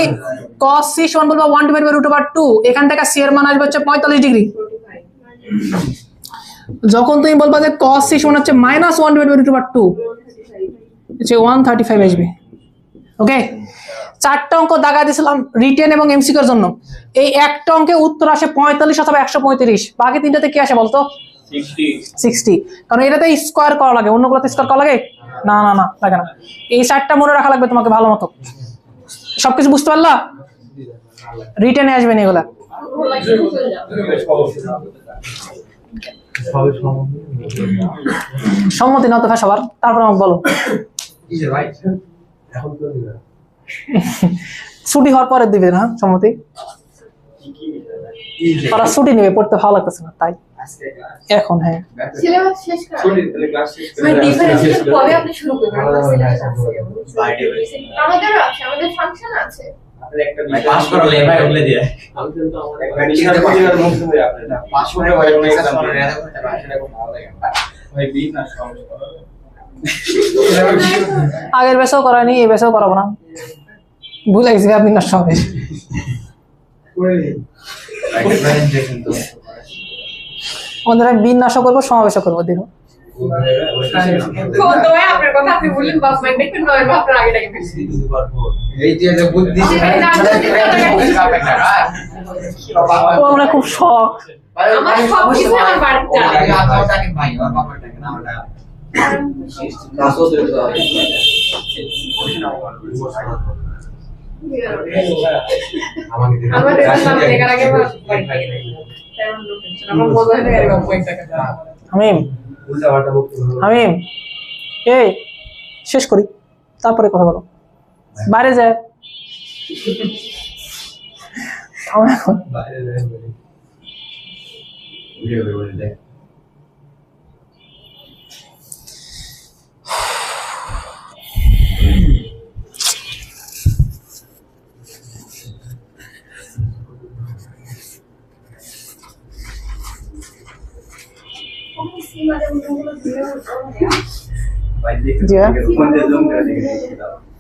cos c সমান বলবা 1/√2, এখান থেকে c এর মান আসবে হচ্ছে 45 ডিগ্রি। যখন তুমি বলবা যে cos c সমান হচ্ছে -1/√2, হচ্ছে 135 আসবে। ওকে, চারটা অঙ্ক দাগা দিয়েছিলাম রিটেন এবং এমসিকিউর জন্য। এই একটা অঙ্কে উত্তর আসে 45 অথবা 135, বাকি তিনটাতে কি আসে বলতো? 60। কারণ এটাতে স্কোয়ার করা লাগে, অন্যগুলোতে স্কোয়ার করা লাগে না। না না লাগে না। এই চারটা মনে রাখা লাগবে তোমাকে ভালো মতো। সবকিছু বুঝতে পারলা? রিটেনে আসবে না এগুলা। সম্মতি না তো ভাই সবার? তারপর আমাকে বলো। ছুটি হওয়ার পরে দিবে না সম্মতি? তারা ছুটি নেবে, পড়তে ভালো লাগতেছে না তাই এখন। হ্যাঁ, সিলেবাস শেষ করা মানে ডিফারেন্সিয়েশন কবে আপনি শুরু করবেন? সিলেবাস আছে, আমাদেরও আছে, আমাদের ফাংশন আছে। পাস করলে ভাই ওগুলো দিয়ে আমি কিন্তু আমাদের একটা পরিবার মুক্ত হয়ে আপনারা পাস করে ভাই ওগুলো এক্সাম করে এটা করতে পারে সেটা খুব ভালো লাগে ভাই বিট না সমস্যা আগের বেসও করায়নি, এই বেসও করাবো না। ভুলে গেছি আপনি না সবে প্রেজেন্টেশন তো আমাদের বিন্যাসও করবো, সমাবেশও করবো। দেখো তো দয়া আপনার কথা আপনি বললেন বাস মাইন্ড দেখবেন না আপনার আগে টাকে ফেলছি। এই যে বুদ্ধি ও আমরা খুব শখ। আমার সব কিছু আমার বাড়িতে আপনারটাকে ভাই আর বাবারটাকে না ওটা কাসো তো আমাদের নাম দেখার আগে তেমন লোক ছিল আমার মজা হয় না এরকম পয়সা টাকা। হামিম, হামিম, এই শেষ করি তারপরে কথা বলো। বাইরে যায় আমার এখন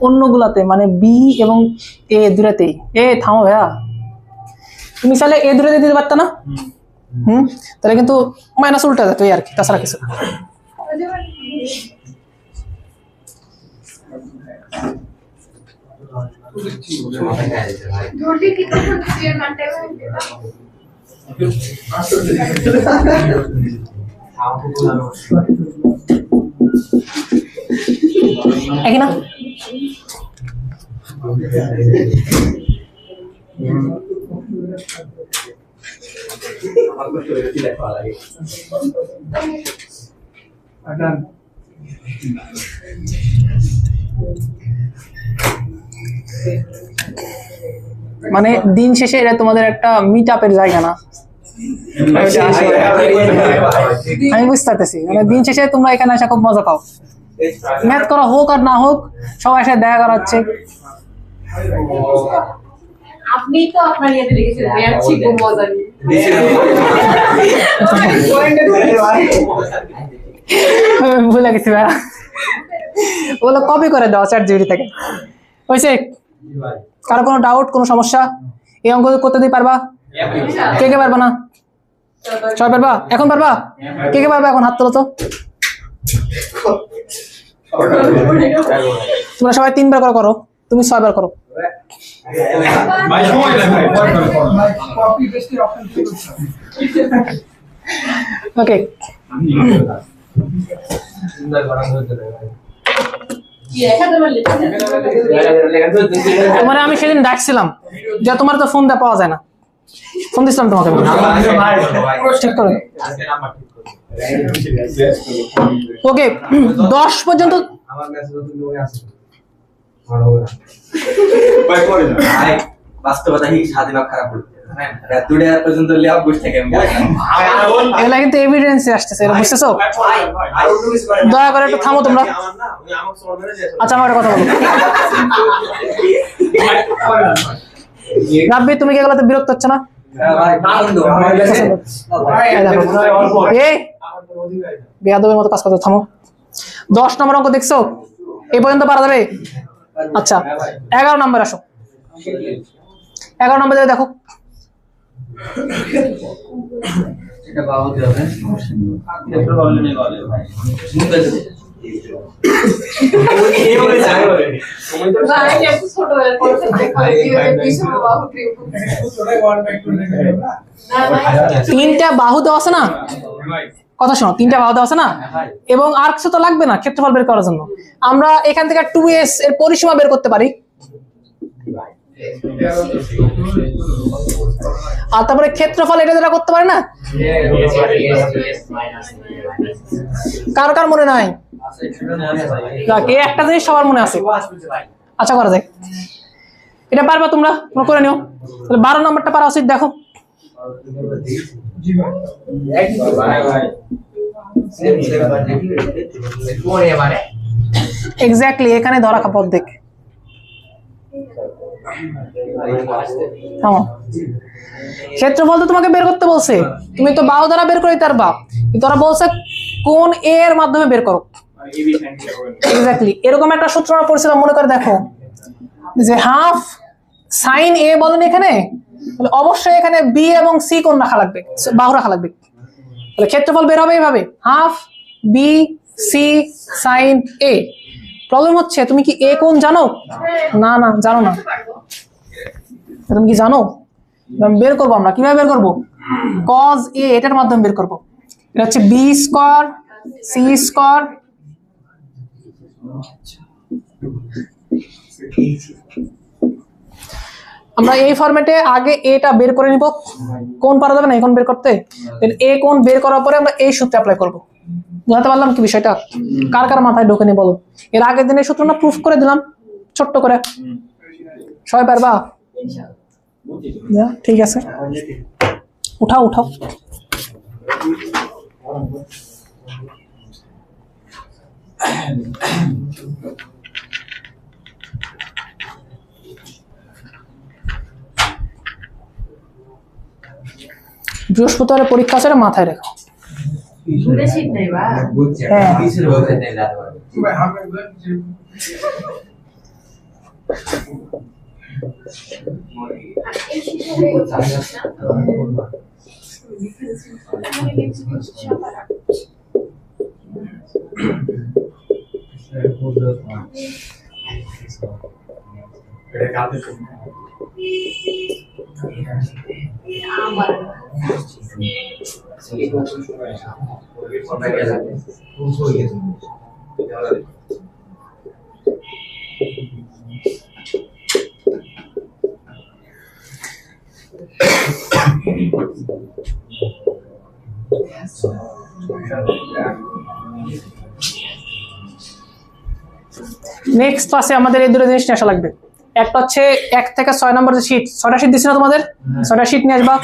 অন্যগুলাতে মানে বি এবং এ দুটাতেই। এ থামো ভাইয়া, তুমি চাইলে এ দুটাতে দিতে পারত না? তাহলে কিন্তু মাইনাস উল্টা যেত আর কি, তাছাড়া কিছু না। একই না? মানে দিন শেষে এটা তোমাদের একটা মিট আপের জায়গা না? আমি বুঝতে পারতেছি, মানে দিন শেষে তোমরা এখানে এসে খুব মজা পাও। ম্যাথ করা হোক আর না হোক, সবাই একসাথে দেখা করা হচ্ছে। আপনি তো আপনার ইয়েতে লিখেছেন ম্যাথ শিখবো মজা নিয়ে। ভুলে গেছি ভাই, ওগুলো কপি করে দাও চ্যাট জিপিটি থেকে। হয়েছে? কারো কোনো ডাউট, কোনো সমস্যা? এই অঙ্ক করতে দিই পারবা? কে কে পারবা না? সবাই পারবা? এখন পারবা? কে কে পারবা এখন? হাত তোলো তো। তোমরা সবাই 3 বার করে করো, তুমি 6 বার করো। ওকে, মানে আমি সেদিন ডাকছিলাম যে তোমার তো ফোন দেওয়া পাওয়া যায় না, ফোন দিছিলাম তোমাকে, ঠিক করে। ওকে, 10 পর্যন্ত বাস্তবতা হি স্বাধীনতা খারাপ করতে রাত 2টা পর্যন্ত ল্যাব বসে থাকে এগুলা কিন্তু এভিডেন্সে আসতেছে, এটা বুঝতেছো? দয়া করে একটু থামো তোমরা। আচ্ছা আমার একটা কথা বলো, রাব্বি তুমি কি এগুলাতে বিরক্ত হচ্ছে না? এই বেয়াদবের মতো কাজ করতে থামো। 10 নম্বর অঙ্ক দেখছো? এই পর্যন্ত পারা যাবে? আচ্ছা 11 নম্বর আসো, 11 নম্বর দেখো। এটা বাবুতে হবে ক্ষেত্র বললে নেই বলে ভাই মুদ্রা এই বলে যায় বলে তুমি তো ভাই ছোট হয়ে পড়ছে পিছনে বাহু ছোট ওয়ান ব্যাক টু না তিনটা বাহু দেওয়া আছে না, কথা শোনো, তিনটা বাহু দেওয়া আছে না, এবং আর কিছু তো লাগবে না ক্ষেত্রফল বের করার জন্য। আমরা এখান থেকে 2s এর পরিসীমা বের করতে পারি, আর তারপরে ক্ষেত্রফল এটা দ্বারা করতে পারি না। কার কার মনে নাই? কে একটা জিনিস সবার মনে আছে? আচ্ছা করা যায়, এটা পারবা তোমরা, তোমরা করে নিও। তাহলে 12 নম্বরটা পারা উচিত, দেখো। এক্স্যাক্টলি এখানে ধরা খাপ অর্ধেক। ক্ষেত্রফল তো তোমাকে বের করতে বলছে, তুমি তো বাহু দ্বারা বের করে পারবা, কিন্তু ওরা বলছে কোন এ এর মাধ্যমে বের করো। এক্স্যাক্টলি এরকম একটা সূত্র আমরা পড়ছিলাম, মনে করে দেখো যে হাফ সাইন এ বলেন এখানে, তাহলে অবশ্যই এখানে বি এবং সি কোণ রাখা লাগবে, বাহু রাখা লাগবে। তাহলে ক্ষেত্রফল বের হবে এইভাবে, হাফ বি সি সাইন এ। প্রবলেম হচ্ছে তুমি কি এ কোণ জানো? না না জানো না। তুমি কি জানো? বের করবো আমরা, কিভাবে বের করবো? কজ এ এটার মাধ্যমে বের করবো। এটা হচ্ছে বি স্কয়ার সি স্কয়ার আমরা এই ফরম্যাটে আগে এটা বের করে নিব, কোণ পারা যাবে না এখন বের করতে। এ কোণ বের করার পরে আমরা এই সূত্র অ্যাপ্লাই করব। বুঝতে পারলাম কি বিষয়টা? কার কার মাথায় ঢোকে নি বলো? এর আগের দিনে সূত্র না প্রুফ করে দিলাম ছোট্ট করে, সবাই পারবা? ঠিক আছে, উঠাও উঠাও। বৃহস্পতিবারের পরীক্ষা আছে, মাথায় রেখো। নেক্সট ক্লাসে আমাদের এই দুটো জিনিস নিয়ে আসা লাগবে। একটা হচ্ছে 1 থেকে 6 নম্বর যে শীট, 6টা শীট দিছি না তোমাদের, 6টা শীট নিয়ে আসবা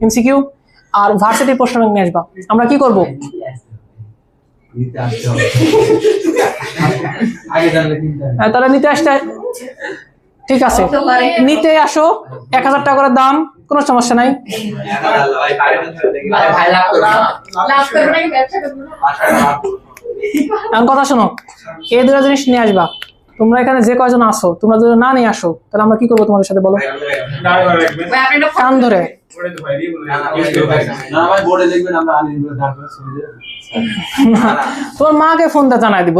এমসিকিউ, আর ভার্সিটির প্রশ্ন ব্যাংক নিয়ে আসবা। আমরা কি করব? তাহলে নিতে আসতে, ঠিক আছে নিতে আসো, 1000 টাকা করে দাম, কোনো সমস্যা নাই। এখন কথা শোনো, এই দুটো জিনিস নিয়ে আসবা। তোমরা এখানে যে কয়জন আসো, তোমরা যদি না নিয়ে আসো তাহলে আমরা কি করবো তোমাদের সাথে বলো? কান ধরে তোমার মাকে ফোন দিয়ে জানাই দিব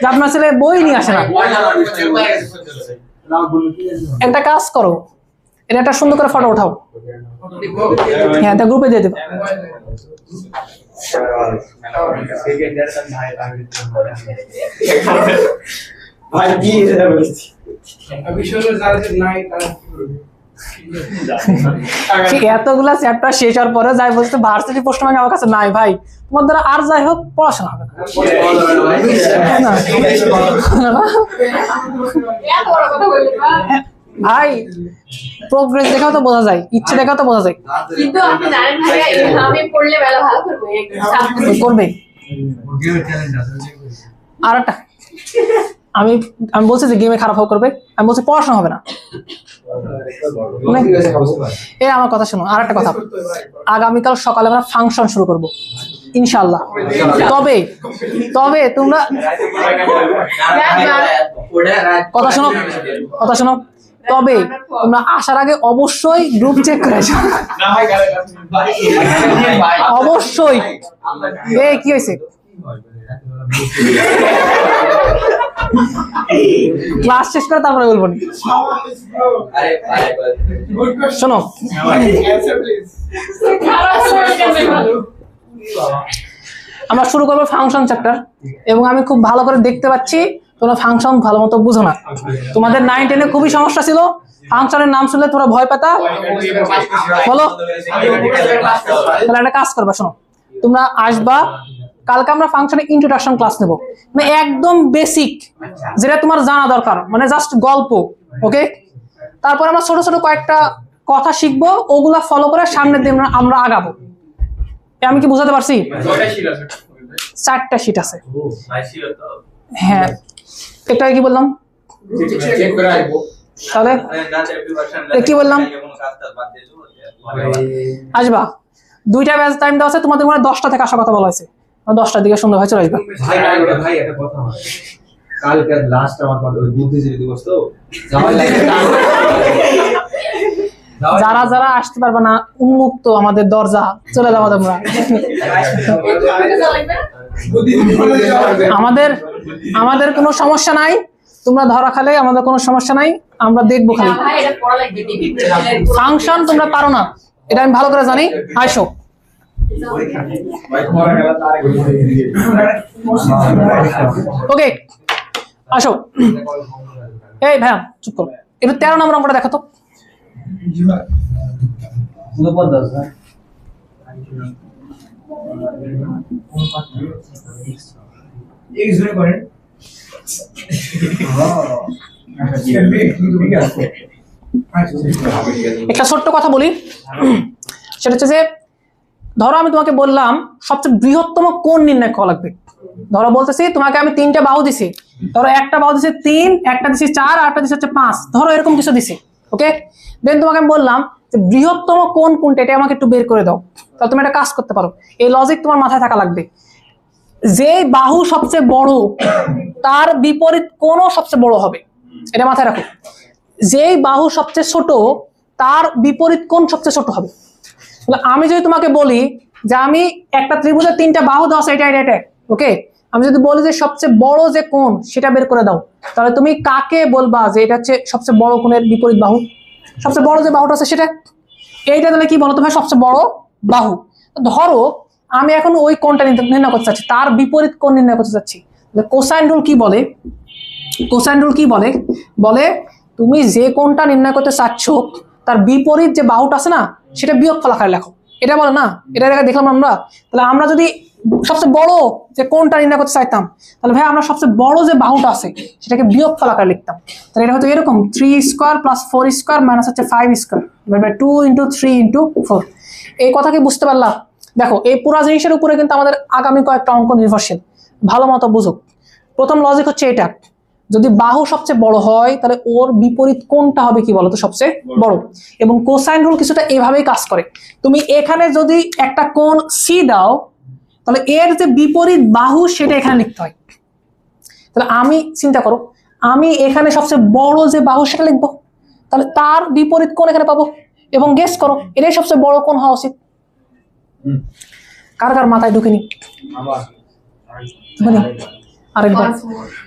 যে আপনার ছেলে বই নিয়ে আসে না। একটা কাজ করো, এটা একটা সুন্দর করে ফটো উঠাও, হ্যাঁ তা গ্রুপে দিয়ে দেবো। এতগুলা চ্যাপ্টার শেষ হওয়ার পরে যাই বলতে ভার্সিটি প্রশ্ন ব্যাংক আমার কাছে নাই ভাই, তোমার দ্বারা আর যাই হোক পড়াশোনা হবে না। ভাই প্রোগ্রেস দেখাও তো বোঝা যায়, ইচ্ছে দেখাও তো বোঝা যায়। কিন্তু আপনি জানেন ভাইয়া আমি পড়লে বেলা ভালো করবো করবে। আর একটা আমি আমি বলছি যে গেমে খারাপ করবে, আমি বলছি পড়াশোনা হবে না। এ আমার কথা শোনো, আর একটা কথা, আগামীকাল সকালে আমরা ফাংশন শুরু করব ইনশাআল্লাহ। তবে তবে তোমরা কথা শোনো, কথা শোনো, তবে তোমরা আসার আগে অবশ্যই গ্রুপ চেক করে আসো, অবশ্যই। এ কি হয়েছে, ক্লাস শেষ করে তারপরে বলবো। শোনো, আমরা শুরু করবো ফাংশন চ্যাপ্টার, এবং আমি খুব ভালো করে দেখতে পাচ্ছি তোমরা ফাংশন ভালো মতো বুঝো না। তোমাদের 9, 10-এ খুবই সমস্যা ছিল, ফাংশনের নাম শুনলে তোমরা ভয় পেতা। বলো, তাহলে একটা কাজ করবা, শোনো, তোমরা আসবা কালকে, আমরা ফাংশনের ইন্ট্রোডাকশন ক্লাস নেব, মানে একদম বেসিক, যেটা তোমার জানা দরকার, মানে জাস্ট গল্প। ওকে, তারপর আমরা ছোট ছোট কয়েকটা কথা শিখবো, ওগুলা ফলো করে সামনের দিন আমরা আগাবো। আমি কি বুঝাতে পারছি? 4টা শীট আছে। হ্যাঁ, একটা কি বললাম তাহলে, কি বললাম, আসবা 2টা ব্যাচ টাইম দেওয়া আছে তোমাদের, মনে 10টা থেকে আসার কথা বলা হয়েছে, 10টার দিকে সুন্দর হয়ে চলে আসবে। ভাই একটা কথা, কালকে লাস্ট আমার ওই বুদ্ধিজীবী দিবস তো, যারা যারা আসতে পারবে না উন্মুক্ত আমাদের দরজা, চলে যাবো তোমরা। আমাদের আমাদের কোনো সমস্যা নাই, তোমরা ধরা খালে আমাদের কোনো সমস্যা নাই, আমরা দেখবো খালি। ফাংশন তোমরা পারো না, এটা আমি ভালো করে জানি। আসো, ওকে আসো। এই ভাইয়া চুপ করো, একটু 13 নম্বর অঙ্কটা দেখো তো। একটা ছোট্ট কথা বলি, সেটা হচ্ছে যে ধরো আমি তোমাকে বললাম সবচেয়ে বৃহত্তম কোণ নির্ণয় করা লাগবে। ধরো বলতেছি তোমাকে আমি 3টা বাহু দিছি, ধরো একটা বাহু দিছি 3, একটা দিছি 4, আর একটা দিছি হচ্ছে 5, ধরো এরকম কিছু দিছি। ওকে, দেন তোমাকে আমি বললাম যে বৃহত্তম কোণ কোনটা, এটা আমাকে একটু বের করে দাও। তাহলে তুমি একটা কাজ করতে পারো, এই লজিক তোমার মাথায় থাকা লাগবে। যে বাহু সবচেয়ে বড় তার বিপরীত কোণও সবচেয়ে বড় হবে, এটা মাথায় রাখো। যেই বাহু সবচেয়ে ছোট তার বিপরীত কোণ সবচেয়ে ছোট হবে। আমি যদি তোমাকে বলি যে আমি একটা ত্রিভুজের 3টা বাহু দাও, এটা এটা এটা, ওকে, আমি যদি বলি যে সবচেয়ে বড় যে কোণ সেটা বের করে দাও, তাহলে তুমি কাকে বলবা যে এটা হচ্ছে সবচেয়ে বড় কোণের বিপরীত বাহু? সবচেয়ে বড় যে বাহুটা আছে সেটা, এইটা তাহলে কি বলো তো ভাই, সবচেয়ে বড় বাহু। ধরো আমি এখন ওই কোণটা নির্ণয় করতে চাচ্ছি, তার বিপরীত কোণ নির্ণয় করতে চাচ্ছি। কোসাইন রুল কি বলে? কোসাইন রুল কি বলে? বলে তুমি যে কোণটা নির্ণয় করতে চাচ্ছ তার বিপরীত যে বাহুটা আছে না সেটা বিয়োগফল আকারে লেখো, এটা বলে না? এটা দেখলাম আমরা। তাহলে আমরা যদি সবচেয়ে বড় যে কোণটা নির্ণয় করতে চাইতাম, তাহলে ভাই আমরা সবচেয়ে বড় যে বাহুটা আছে সেটাকে বিয়োগফল আকারে লিখতাম। তাহলে এটা হয়তো এরকম 3² + 4² মাইনাস হচ্ছে 5² 2 × 3 × 4। এই কথা কি বুঝতে পারলা? দেখো এই পুরো জিনিসের উপরে কিন্তু আমাদের আগামী কয়েকটা অঙ্ক নির্ভরশীল, ভালো মতো বুঝো। প্রথম লজিক হচ্ছে এটা, যদি বাহু সবচেয়ে বড় হয় তাহলে ওর বিপরীত কোণটা হবে কি বলতো, সবচেয়ে বড়। এবং কোসাইন রুল কিছুটা এইভাবেই কাজ করে। তুমি এখানে যদি একটা কোণ সি দাও, তাহলে এর যে বিপরীত বাহু সেটা এখানে লিখতে হয়। তাহলে আমি চিন্তা করো, আমি এখানে সবচেয়ে বড় যে বাহু সেটা লিখবো, তাহলে তার বিপরীত কোণ এখানে পাবো, এবং গেস করো এটাই সবচেয়ে বড় কোণ হওয়া উচিত। কার কার মাথায় ঢুকেনি? আরেকবার।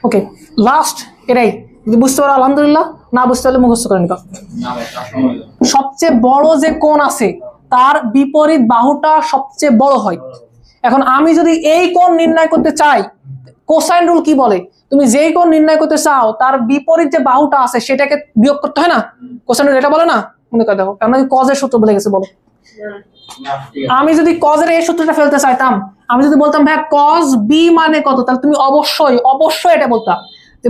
ওকে, লাস্ট এটাই, যদি বুঝতে পারো আলহামদুলিল্লাহ, না বুঝতে পারলে মুখস্থ করে নিবা। সবচেয়ে বড় যে কোণ আছে তার বিপরীত বাহুটা সবচেয়ে বড় হয়। এখন আমি যদি এই কোণ নির্ণয় করতে চাই, কোসাইন রুল কি বলে? তুমি যেই কোণ নির্ণয় করতে চাও তার বিপরীত যে বাহুটা আছে সেটাকে বিয়োগ করতে হয় না? কোসাইন রুল এটা বলে না? মনে করে দেখো, কেন কজের সূত্র বলে গেছে বলো। আমি যদি কজের এই সূত্রটা ফেলতে চাইতাম, আমি যদি বলতাম ভাই কজ বি মানে কত, তাহলে তুমি অবশ্যই এটা বলতা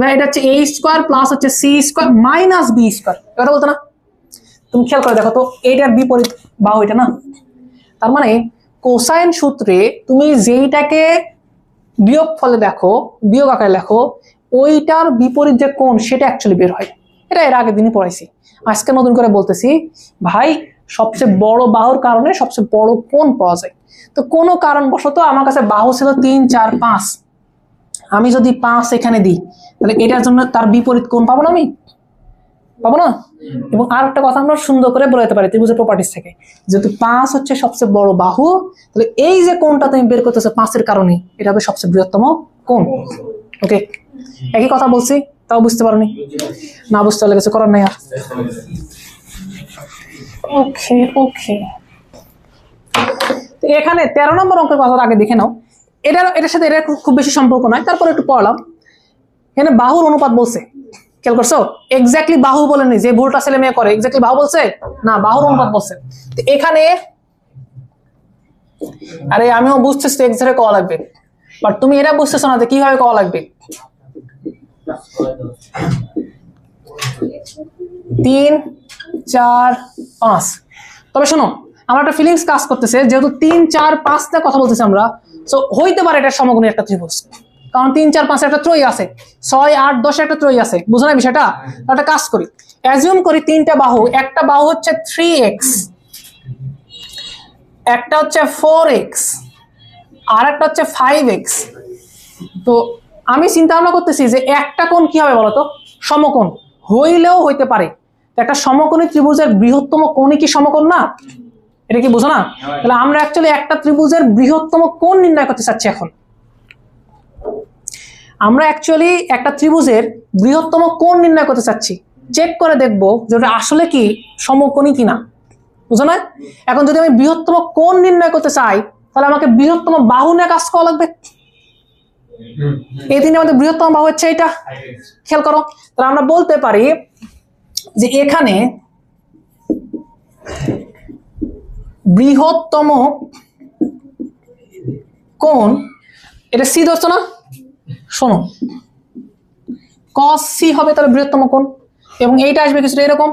ভাই এটা হচ্ছে a স্কয়ার প্লাস হচ্ছে c square minus b square, এটা বলতো না? তুমি খেয়াল করে দেখো তো, এইটার বিপরীত বাহু এটা না। তার মানে কোসাইন সূত্রে তুমি যেইটাকে বিয়োগ ফলে দেখো, বিয়োগ আকারে লেখো, ওইটার বিপরীত যে কোণ সেটা অ্যাকচুয়ালি বের হয়। এটা এর আগের দিনই পড়াইছি, আজকে নতুন করে বলতেছি। ভাই সবচেয়ে বড় বাহুর কারণে সবচেয়ে বড় কোণ পাওয়া যায়। তো কোনো কারণবশত আমার কাছে বাহু ছিল 3, 4, 5, আমি যদি 5 এখানে দিই, তাহলে এটার জন্য তার বিপরীত কোণ পাবো না? আমি পাবো না? এবং আর একটা কথা আমরা সুন্দর করে বলে দিতে পারি ত্রিভুজের প্রপার্টিস থেকে, যেহেতু 5 হচ্ছে সবচেয়ে বড় বাহু, তাহলে এই যে কোণটা তুমি বের করতেছো 5-এর কারণে, এটা হবে সবচেয়ে বৃহত্তম কোণ। ওকে, একই কথা বলছি, তাও বুঝতে পারোনি? না বুঝতে পারলে কিছু করার নাই আর। ওকে ওকে, এখানে 13 নম্বর অঙ্কের কথা আগে দেখে নাও। এটার সাথে এটা খুব বেশি সম্পর্ক নয়, তারপরে একটু পড়লাম। এখানে বাহুর অনুপাত বলছে, খেয়াল করছো? এক্স্যাক্টলি বাহু বলেনি, যে ভুলটা ছেলে মেয়ে করে, এক্স্যাক্টলি বাহু বলছে না, বাহুর অনুপাত বলছে। তো এখানে আরে আমিও বুঝতেছি এক্স্যাক্টলি কওয়া লাগবে, বাট তুমি এটা বুঝতেছো না যে কিভাবে কওয়া লাগবে। 3, 4, 5। তবে শোনো, আমার একটা ফিলিংস কাজ করতেছে, যেহেতু 3, 4, 5 তে কথা বলতেছি আমরা, সো হইতে পারে এটা সমকোণী একটা ত্রিভুজ, কারণ 3, 4, 5 একটা ত্রয়ী আছে, 6, 8, 10 একটা ত্রয়ী আছে, বুঝো না বিষয়টা? একটা কাজ করি, অ্যাজিউম করি 3টা বাহু, একটা বাহু হচ্ছে 3x, একটা হচ্ছে 4x, আর একটা হচ্ছে 5x। তো আমি চিন্তা ভাবনা করতেছি যে একটা কোণ কি হবে বলতো? সমকোণ হইলেও হইতে পারে। একটা সমকোণী ত্রিভুজের বৃহত্তম কোণই কি সমকোণ না? এটা কি বুঝো না? তাহলে আমরা অ্যাকচুয়ালি একটা ত্রিভুজের বৃহত্তম কোণ নির্ণয় করতে চাচ্ছি। এখন আমরা অ্যাকচুয়ালি একটা ত্রিভুজের বৃহত্তম কোণ নির্ণয় করতে চাচ্ছি, চেক করে দেখবো যে ওটা আসলে কি সমকোণী কিনা, বুঝো না? এখন যদি আমি বৃহত্তম কোণ নির্ণয় করতে চাই, তাহলে আমাকে বৃহত্তম বাহু নিয়ে কাজ করা লাগবে। এই তিনটা আমাদের বৃহত্তম বাহু হচ্ছে এটা, খেয়াল করো। তাহলে আমরা বলতে পারি যে এখানে বৃহত্তম কোণ, এটা সি ধরছো না? শোনো, cos c হবে তাহলে বৃহত্তম কোণ, এবং এইটা আসবে কিছুটা এরকম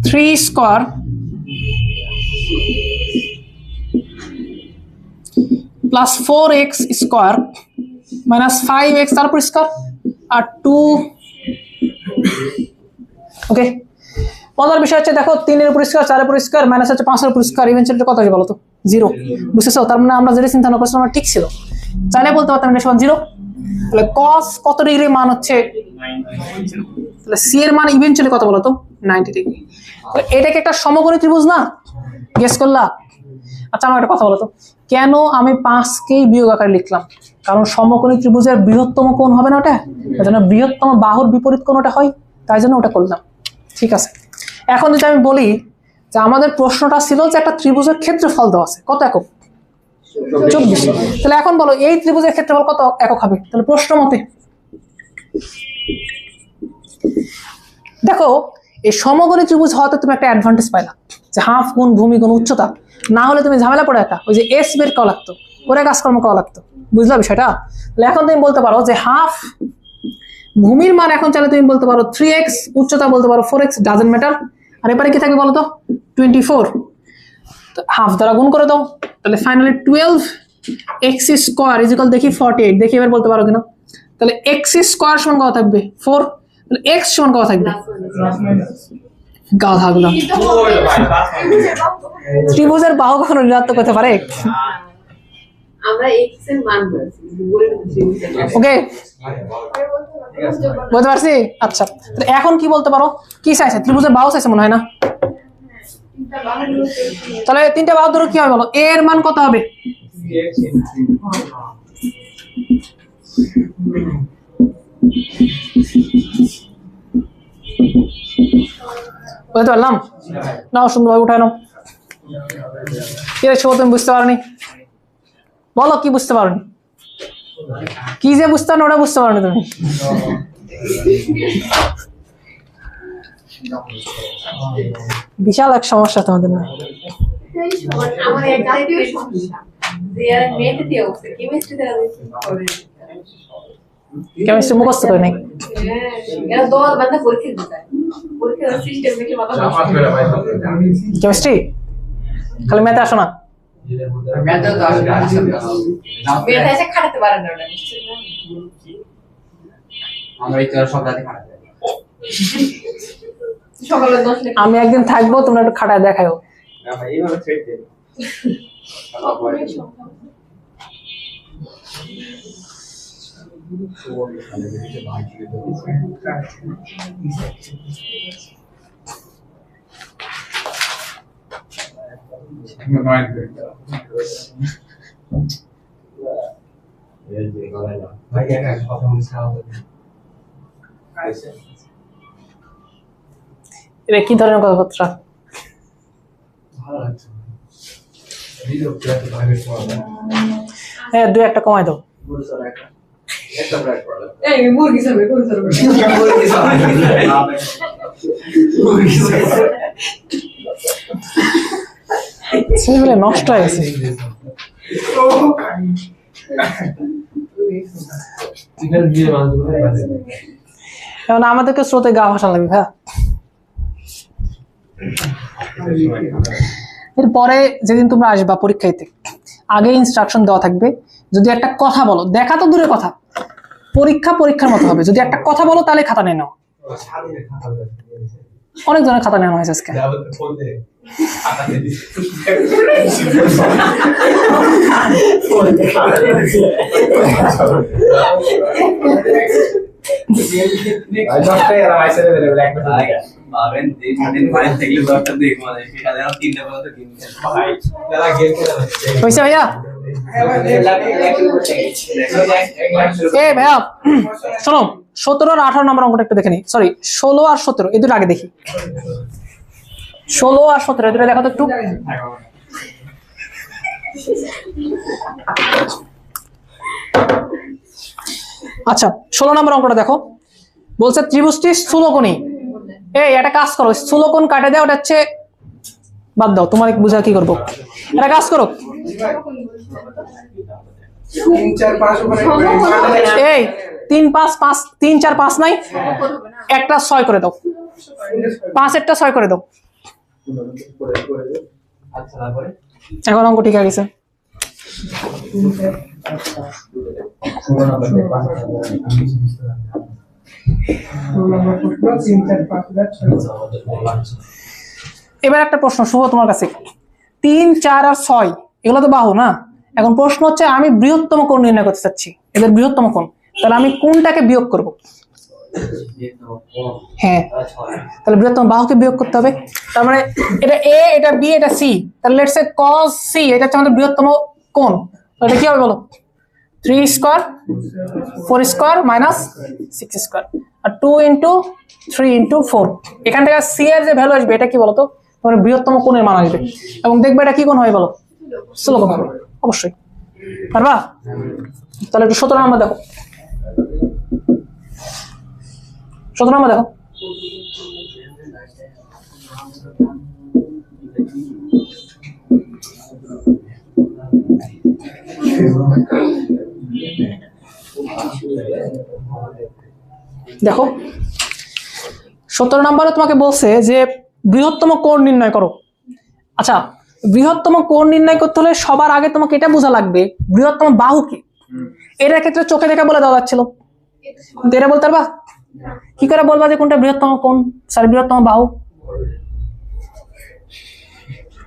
3 square plus 4x square minus 5x তারপর স্কয়ার আর 2। ওকে, মজার বিষয় হচ্ছে দেখো 3 এর উপর স্কয়ার, 4 এর উপর স্কয়ার মাইনাস হচ্ছে 5 এর উপর স্কয়ার, ইভেন্চুয়ালি কত হবে বলো তো? 0। বুঝতেছো? তার মানে আমরা যেটা চিন্তা করছিলাম আমরা ঠিক ছিল, চাইলে বলতে পারতাম এটা সমান 0। তাহলে cos কত ডিগ্রি মান হচ্ছে 90। তাহলে c এর মান ইভেন্চুয়ালি কত বলো তো? 90 ডিগ্রি। তাহলে এটা কি একটা সমকোণী ত্রিভুজ না? গেস করলা? আচ্ছা আমার একটা কথা বলো তো, কেন আমি 5কেই বিয়োগ আকারে লিখলাম? কারণ সমকোণী ত্রিভুজের বৃহত্তম কোণ হবে না ওটা, তাই জন্য বৃহত্তম বাহুর বিপরীত কোণ ওটা হয়, তাই জন্য ওটা করলাম। ঠিক আছে, এখন যদি আমি বলি যে আমাদের প্রশ্নটা ছিল যে একটা ত্রিভুজের ক্ষেত্রফল দেওয়া আছে, কত একক? 24। তাহলে এখন বলো এই ত্রিভুজের ক্ষেত্রফল কত একক হবে? তাহলে প্রশ্ন মতে দেখো, এই সমকোণী ত্রিভুজ হওয়াতে তুমি একটা অ্যাডভান্টেজ পাইলা, যে হাফ গুণ ভূমি গুণ উচ্চতা, না হলে তুমি ঝামেলা পড়ে একটা ওই যে এস বের করা লাগতো, করে কাজকর্ম করা লাগতো, বুঝলা বিষয়টা? তাহলে এখন তুমি বলতে পারো যে হাফ ভূমির মান এখন চাইলে তুমি বলতে পারো 3x, উচ্চতা বলতে পারো 4x, ডাজেন্ট ম্যাটার। আর এবারে কি থাকবে বলো তো? 24। তো হাফ দ্বারা গুণ করে দাও, তাহলে ফাইনালি 12x স্কয়ার ইকুয়াল দেখি 48। দেখি এবার বলতে পারো কিনা? তাহলে x স্কয়ার সমান কত থাকবে? 4। তাহলে x সমান কত থাকবে? গাধা গুলো, ত্রিভুজের বাহু কখনো ঋণাত্মক হতে পারে? আমরা x এর মান বলছি, ওকে বুঝতে পারছি। আচ্ছা, তাহলে এখন কি বলতে পারো? কি চাইছে? ত্রিভুজের বাহু চাইছে মনে হয় না? তাহলে 3টা বাহু ধরো কি হবে বলো? a এর মান কত হবে? বুঝতে পারলাম? নাও সুন্দরভাবে উঠায় নাও। কি রে শুভ, তুমি বুঝতে পারোনি? বলো কি বুঝতে পারোনি? কি যে বুঝতে পারো ওটা বুঝতে পারোনি তুমি? বিশাল এক সমস্যা তোমাদের না? আমার এক জাতীয় সমস্যা, যে আর মেয়েতে দিয়ে কেমিস্ট্রিতে কেমিস্ট্রি মুখস্থ করে নাই। এরা দল বান্ধা পরীক্ষা দিতে পরীক্ষার সিস্টেম দেখে মাথা চাপাত করে ভাই কেমিস্ট্রি খালি ম্যাথে আসো না। ম্যাথেও তো আসলে মেয়েটা এসে খাটাতে পারে না ওটা নিশ্চয়ই না। আমরা এই তো সব রাতে খারাপ সকালে 10 লেখা আমি একদিন থাকবো, তোমরা একটু খাটায় দেখাও। না ভাই এইভাবে থ্রেড দেন ভাই একা কথা বলছি এটা কি ধরনের কথাবার্তা? ভালো লাগছে বিরক্ত এত ভাবে পড়া হ্যাঁ, 2-1 কমাই দাও। একটা ব্রাশ পড়া এই মুরগি সবে কোন সবে ছেলেগুলো নষ্ট হয়ে গেছে। চিকেন দিয়ে মানুষগুলো পারে এখন আমাদেরকে স্রোতে গা ভাসান লাগবে ভাই। এরপরে যেদিন তোমরা আসবা পরীক্ষাতে, আগে ইনস্ট্রাকশন দেওয়া থাকবে, যদি একটা কথা বলো, দেখা তো দূরের কথা, পরীক্ষার মতো হবে। যদি একটা কথা বলো তাহলে খাতা নিয়ে নাও। সারাদিনে খাতা দিয়েছে অনেক জনের খাতা নেওয়া হয়েছে আজকে। যাবো ফোন দে খাতা দিয়ে দিছে ভাই ডক্টর এরা আইসা দে একটা পাবেন দিন বাইরে থেকে ডক্টর দেখ মানে সেখানে আর 3টা পর্যন্ত দিন ভাই যারা গেম খেলা হয়েছে ভাইয়া? এ ভাইয়া শোনো, 17 আর 18 নম্বর অঙ্কটা একটু দেখে নি। সরি, 16 আর 17 এই দুটো আগে দেখি। 16 আর 17 এই দুটো দেখো তো একটু। আচ্ছা, 16 নম্বর অঙ্কটা দেখো। বলছে ত্রিভুজটি স্থূলকোণী। এই একটা কাজ করো, স্থূলকোণ কাটে দাও, ওটা হচ্ছে বাদ দাও, তোমার বুঝা কি করবো। একটা কাজ করো, 3 4 5 উপরে এই 3 5 5 3 4 5 নাই, একটা 6 করে দাও, 5 একটা 6 করে দাও। আচ্ছা তারপরে এখন অঙ্ক ঠিক হয়ে গেছে। এবার একটা প্রশ্ন শুভ তোমার কাছে, 3 4 আর 6 এগুলো তো বাহু না। এখন প্রশ্ন হচ্ছে আমি বৃহত্তম কোণ নির্ণয় করতে চাচ্ছি, এদের বৃহত্তম কোণ, তাহলে আমি কোনটাকে বিয়োগ করব? হ্যাঁ, তাহলে বৃহত্তম বাহুকে বিয়োগ করতে হবে। তার মানে এটা এ, এটা বি, এটা সি, তাহলে লেটস সে cos সি, এটা হচ্ছে আমাদের বৃহত্তম কোণ। এটা কি হবে বলো? 3 স্কয়ার 4 স্কয়ার মাইনাস 6 স্কয়ার, আর 2 ইন্টু 3 ইন্টু 4। এখান থেকে সি এর যে ভ্যালু আসবে এটা কি বলতো? তোমার বৃহত্তম কোণের মান আসবে, এবং দেখবে এটা কি কোণ হয় বলো? স্থূলকোণ হবে অবশ্যই। পারবা? তাহলে একটু 17 নম্বর দেখো। 17 নম্বর দেখো। দেখো 17 নম্বরে তোমাকে বলছে যে বৃহত্তম কোণ নির্ণয় করো। আচ্ছা, বৃহত্তম কোণ নির্ণয় করতে হলে সবার আগে তোমাকে এটা বোঝা লাগবে বৃহত্তম বাহু কি। এটার ক্ষেত্রে চোখে দেখে বলে দেওয়া যাচ্ছিল, কিন্তু এটা বলতে পারবা? কি করে বলবা যে কোনটা বৃহত্তম কোণ, সরি বৃহত্তম বাহু?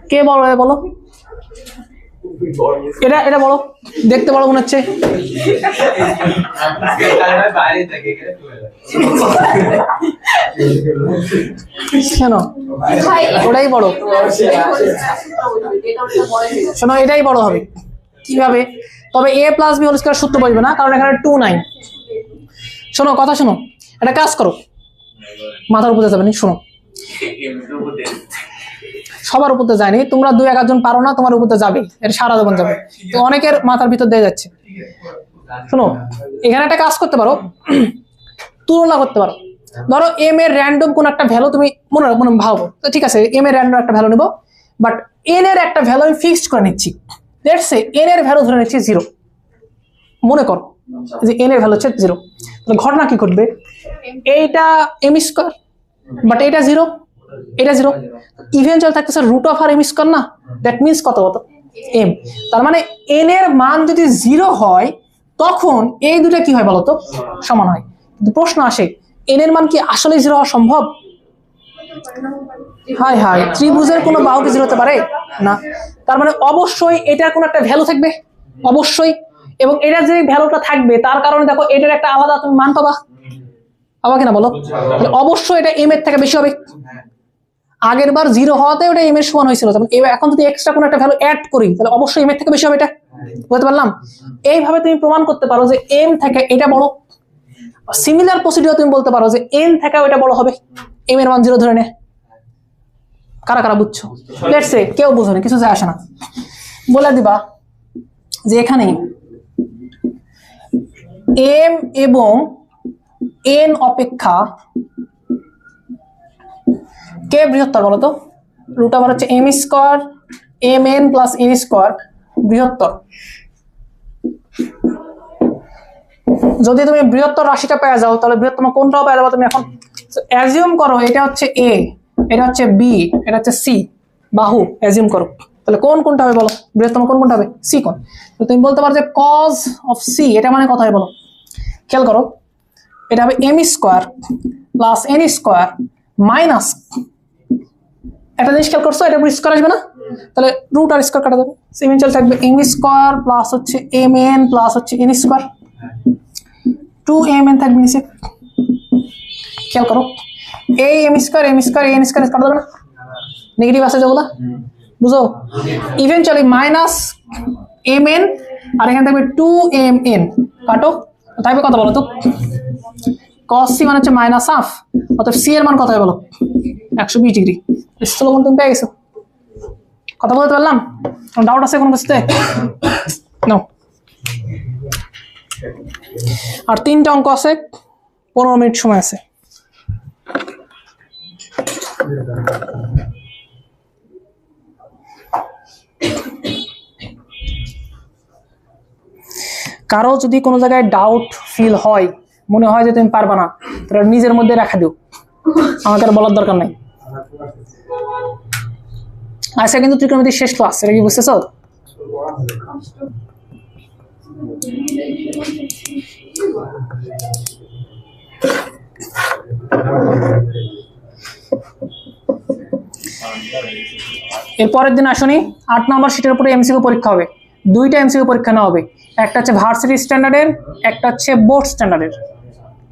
কে বলো, বলো এটা, এটা বলো, দেখতে বড় মনে হচ্ছে। বাইরে থেকে কেন? ওটাই বড়। শোনো, এটাই বড় হবে। কিভাবে? তবে a plus B whole square সূত্র বসবে না, কারণ এখানে 2 নাই। শোনো, কথা শোনো, একটা কাজ করো, মাথার উপরে যাবে না। শোনো, সবার উপরে যায়নি, তোমরা 2-1 জন পারো না, তোমার উপরে যাবে, এটা সারা জীবন যাবে, তো অনেকের মাথার ভিতর দিয়ে যাচ্ছে। শোনো, এখানে একটা কাজ করতে পারো, তুলনা করতে পারো। ধরো এম এর র্যান্ডম কোন একটা ভ্যালু তুমি মনে ভাবো, তো ঠিক আছে এম এর র্যান্ডম একটা ভ্যালু নিব, বাট এন এর একটা ভ্যালু আমি ফিক্সড করে নিচ্ছি। লেটস সে এন এর ভ্যালু ধরে নিচ্ছি 0, মনে করো যে n এর ভ্যালু হচ্ছে 0, তাহলে ঘটনা কি ঘটবে, এইটা m স্কয়ার বাট এটা 0, এটা 0, ইভেন্চুয়াল থাকতেছে রুট অফ আর m স্কয়ার না, দ্যাট মিন্স কত m। তার মানে n এর মান যদি 0 হয় তখন এই দুটো কি হয় বলতো, সমান হয়। কিন্তু প্রশ্ন আসে n এর মান কি আসলে 0 হওয়া সম্ভব? হাই হাই, ত্রিভুজের কোনো বাহু কি 0 হতে পারে না। তার মানে অবশ্যই এটার কোনো একটা ভ্যালু থাকবে অবশ্যই, এবং এটার যে ভ্যালুটা থাকবে তার কারণে দেখো এটার একটা আলাদা তুমি মান পাবা, পাবা কিনা বলো? তাহলে অবশ্যই এটা m এর থেকে বেশি হবে। আগের বার 0 হওয়াতে ওটা m এর সমান হয়েছিল, এখন যদি এক্সট্রা কোনো একটা ভ্যালু অ্যাড করি তাহলে অবশ্যই m এর থেকে বেশি হবে। এটা বুঝতে পারলাম? এইভাবে তুমি প্রমাণ করতে পারো যে m থেকে এটা বড়। সিমিলার প্রসিডিউর তুমি বলতে পারো যে n থেকে ওটা বড় হবে, m এর মান 0 ধরে নে। কারা কারা বুঝছো? লেটস সে কেউ বুঝো না, কিছু যায় আসে না, বলে দিবা যে এখানে m এবং n অপেক্ষা কে বৃহত্তর বলো তো? রুট ওভার হচ্ছে m square mn plus n square বৃহত্তর। যদি তুমি বৃহত্তর রাশিটা পেয়ে যাও তাহলে বৃহত্তম কোনটাও পেয়ে যাবো তুমি। এখন অ্যাজিউম করো এটা হচ্ছে a, এটা হচ্ছে b, এটা হচ্ছে c বাহু, অ্যাজিউম করো, তাহলে কোনটা হবে বলো? বৃহত্তম কোনটা হবে? c কোণ। তো তুমি বলতে পারো যে cos অফ c, এটা মানে কথা হয় বলো, খেয়াল করো, এটা হবে m square plus n square minus একটা জিনিস খেয়াল করছো, এটা স্কয়ার আসবে না, তাহলে রুট আর স্কয়ার কাটা যাবে, ইভেন্চুয়াল থাকবে m স্কয়ার প্লাস হচ্ছে mn প্লাস হচ্ছে n স্কয়ার, 2mn থাকবে নিচে। খেয়াল করো এই m স্কয়ার n স্কয়ার কাটা যাবে না, নেগেটিভ আছে যেগুলো, বুঝো? ইভেন্চুয়ালি মাইনাস mn আর এখানে থাকবে 2mn, কাটো, তাইবে কত বলো তো? cos c মানে হচ্ছে মাইনাস হাফ, অর্থাৎ c এর মান কত হয় বলো? 120 ডিগ্রি। স্লোগন তুমি পেয়ে গেছো, কথা বলতে পারলাম? ডাউট আছে কোনো কিছুতে? নাও, আর 3টা অঙ্ক আছে, 15 মিনিট সময় আছে। কারো যদি কোনো জায়গায় ডাউট ফিল হয়, মনে হয় যে তুমি পারবা না, তাহলে নিজের মধ্যে রাখা দিও, আমাকে আর বলার দরকার নাই। আচ্ছা, কিন্তু ত্রিকোণমিতির শেষ ক্লাস, এটা কি বুঝতেছো? এর পরের দিন আসুনি 8 নম্বর শিটের উপরে এমসিকিউ পরীক্ষা হবে, 2টা এমসিকিউ পরীক্ষা নেওয়া হবে, একটা হচ্ছে ভার্সিটি স্ট্যান্ডার্ডের, একটা হচ্ছে বোর্ড স্ট্যান্ডার্ডের।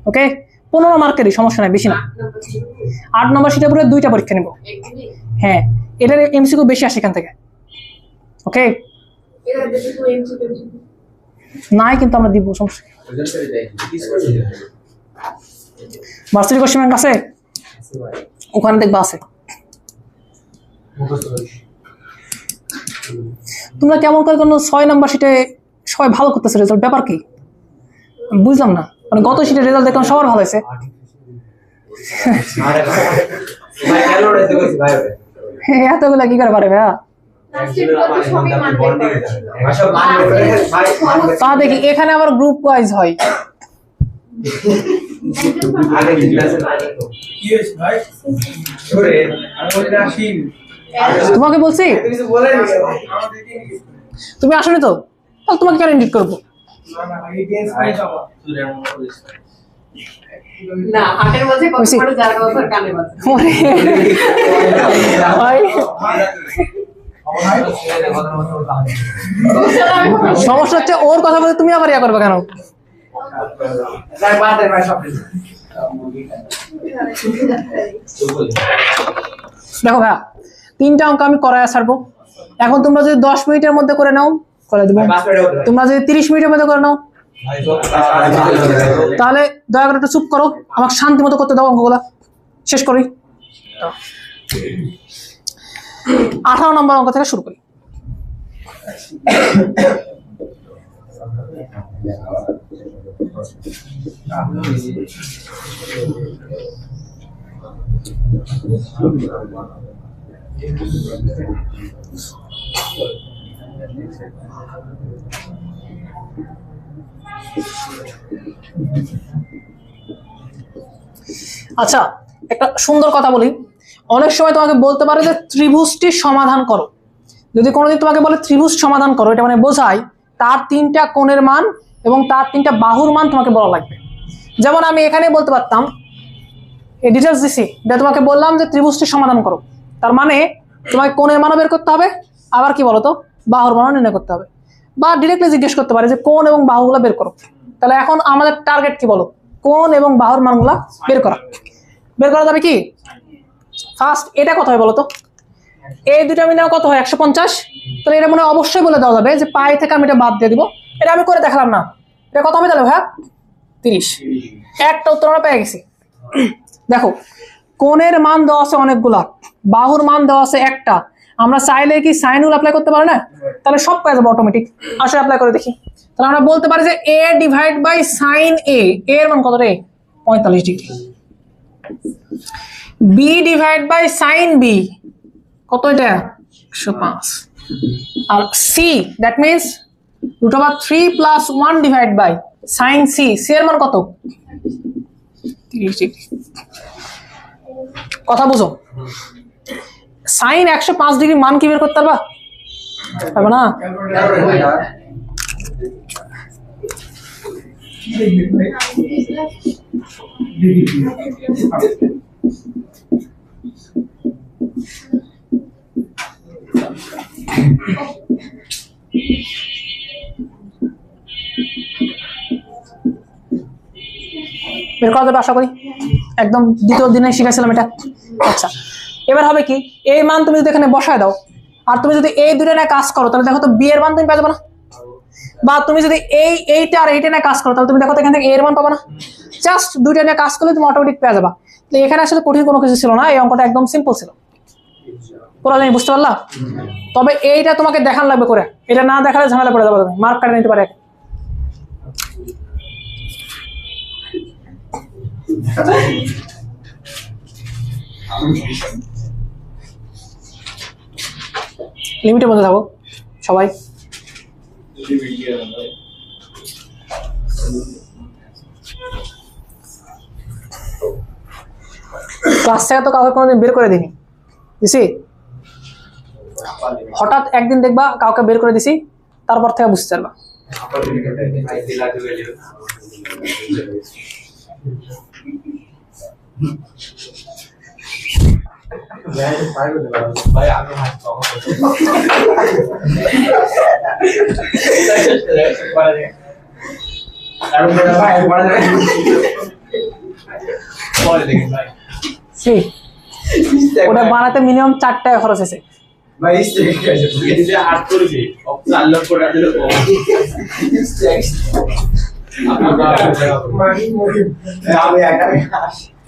ওকে, 15 মার্কেরই, সমস্যা নাই, বেশি না। 8 নম্বর শিটের উপরে 2টা পরীক্ষা নেব। হ্যাঁ, এটার এমসিকিউ বেশি আসে এখান থেকে। ওকে, নাই কিন্তু আমরা দিব, সমস্যা। ভার্সিটি কোশ্চেন ব্যাংক আছে, ওখানে দেখবা আছে। তোমরা কেমন করে কোনো 6 নম্বর শিটে সবাই ভালো করতেছে, রেজাল্ট ব্যাপার কি বুঝলাম না। মানে গত শিটের রেজাল্ট দেখলাম সবার ভালো হয়েছে, এতগুলা কি করে পারে ভাইয়া? তা দেখি এখানে আবার গ্রুপ ওয়াইজ হয়। তোমাকে বলছি তুমি আসনি তো, তাহলে তোমাকে কেন ইনভাইট করবো? না, হাটের মধ্যে কত বড় জায়গা ওর কানে বাজে। সমস্যা হচ্ছে ওর কথা বলে তুমি আবার ইয়া করবে কেন? দেখো ভাইয়া, 3টা অঙ্ক আমি করায় ছাড়বো। এখন তোমরা যদি 10 মিনিটের মধ্যে করে নাও করে দেবো, তোমরা যদি 30 মিনিটের মধ্যে করে নাও তাহলে দয়া করে একটু চুপ করো, আমাকে শান্তি মতো করতে দাও, অঙ্কগুলা শেষ করি। 18 নম্বর অঙ্ক থেকে শুরু করি। আচ্ছা, একটা সুন্দর কথা বলি। অনেক সময় তোমাকে বলতে পারে যে ত্রিভুজটি সমাধান করো। যদি কোনোদিন তোমাকে বলে ত্রিভুজ সমাধান করো, এটা মানে বোঝায় তার 3টা কোণের মান এবং তার 3টা বাহুর মান তোমাকে বলা লাগবে। যেমন আমি এখানে বলতে পারতাম, এই ডিটেলস দিছি, এটা তোমাকে বললাম যে ত্রিভুজটি সমাধান করো, তার মানে তোমাকে কোণের মানও বের করতে হবে, আবার কি বলতো বাহুর মানও নির্ণয় করতে হবে। বা ডিরেক্টলি জিজ্ঞেস করতে পারে যে কোণ এবং বাহুগুলো বের করো। তাহলে এখন আমাদের টার্গেট কি বলো? কোণ এবং বাহুর মানগুলা বের করা। বের করা যাবে কি? ফার্স্ট এটা কত হয় বলো তো? এই দুটো মিলে কত হয়? 150। তাহলে এটা মনে হয় অবশ্যই বলে দেওয়া যাবে যে পাই থেকে আমি এটা বাদ দিয়ে দিব। এটা আমি করে দেখালাম না, এটা কত হবে তাহলে ভাইয়া? 30। একটা উত্তর আমরা পেয়ে গেছি। দেখো, কোণের মান দেওয়া আছে অনেকগুলা, বাহুর মান দেওয়া আছে একটা। আমরা চাইলে কি সাইন রুল অ্যাপ্লাই করতে পারি না? তাহলে সব পেয়ে যাবো অটোমেটিক। আসলে অ্যাপ্লাই করে দেখি। তাহলে আমরা বলতে পারি যে a divide by sine a, এর মান কত রে? 45 degree. b divide by sine b, কত এটা? 105। আর c, that means √3 plus 1 divide by sine c, c এর মান কত? 30 ডিগ্রি। কথা বুঝো? সাইন 105 ডিগ্রি মান কি বের করতে পারবা? পারবে না। বের করা যাবে আশা করি, একদম দ্বিতীয় দিনে শিখেছিলাম এটা। আচ্ছা, এবার হবে কি, এই মান তুমি যদি এখানে বসায় দাও আর তুমি যদি এই দুটো নিয়ে কাজ করো, তাহলে দেখো তো বি এর মান তুমি পেয়ে যাবে না? বা তুমি যদি এইটা আর এইটা নিয়ে কাজ করো, তাহলে তুমি দেখো তো এখান থেকে এর মান পাবা না? জাস্ট দুইটা নিয়ে কাজ করলে তুমি অটোমেটিক পেয়ে যাবা। তো এখানে আসলে কঠিন কোনো কিছু ছিল না, এই অঙ্কটা একদম সিম্পল ছিল। পুরো জানি বুঝতে পারলা? তবে এইটা তোমাকে দেখান লাগবে করে, এটা না দেখালে ঝামেলা পড়ে যাবে, তুমি মার্ক কাটে নিতে পারে। লিমিটের মধ্যে থাকো সবাই। ক্লাস থেকে তো কাউকে কোনোদিন বের করে দিনি, দিছি? হঠাৎ একদিন দেখবা কাউকে বের করে দিছি, তারপর থেকে বুঝতে পারবা। ওটা বানাতে মিনিমাম 4 টাকা খরচ হয়েছে।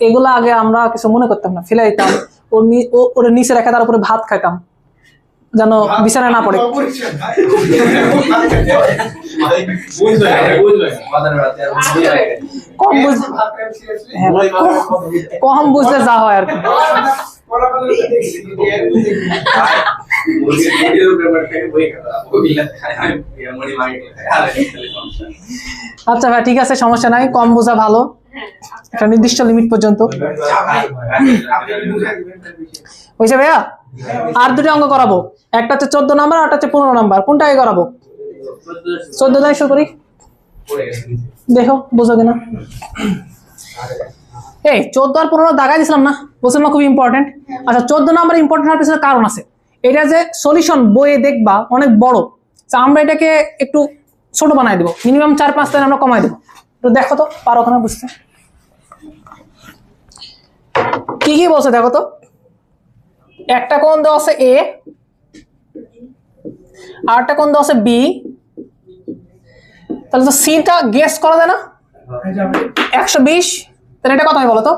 এগুলো আগে আমরা কিছু মনে করতাম না, ফেলে দিতাম, ওর নিচে রেখে তার উপরে ভাত খাইতাম যেন বিছানায় না পড়ে। কম বুঝলে যা হয় আর কি। আচ্ছা ভাই, ঠিক আছে, সমস্যা নাই, কম বোঝা ভালো একটা নির্দিষ্ট লিমিট পর্যন্ত। বুঝছে ভাইয়া? আর দুটো অঙ্ক করাবো, একটা হচ্ছে 14 নাম্বার, আর একটা হচ্ছে 15 নাম্বার। কোনটা আগে করাবো? 14 দিয়ে শুরু করি, দেখো বুঝো কিনা। এই 14 আর 15 দাগাই দিছিলাম না, বুঝলাম না, খুব ইম্পর্টেন্ট। আচ্ছা, 14 নাম্বার ইম্পর্টেন্ট হওয়ার পিছনে কারণ আছে। এটা যে সলিউশন বইয়ে দেখবা অনেক বড়, আমরা এটাকে একটু ছোট বানাই দেবো, মিনিমাম 4-5 লাইন আমরা কমাই দেবো। তো দেখো তো পারো ওখানে বুঝতে কি কি বলছে, দেখো তো। একটা কোণ দেওয়া আছে এ, আর একটা কোণ দেওয়া আছে বি, তাহলে তো সিটা গেস করা যায় না? 120। তাহলে এটা কত হয় বলো তো?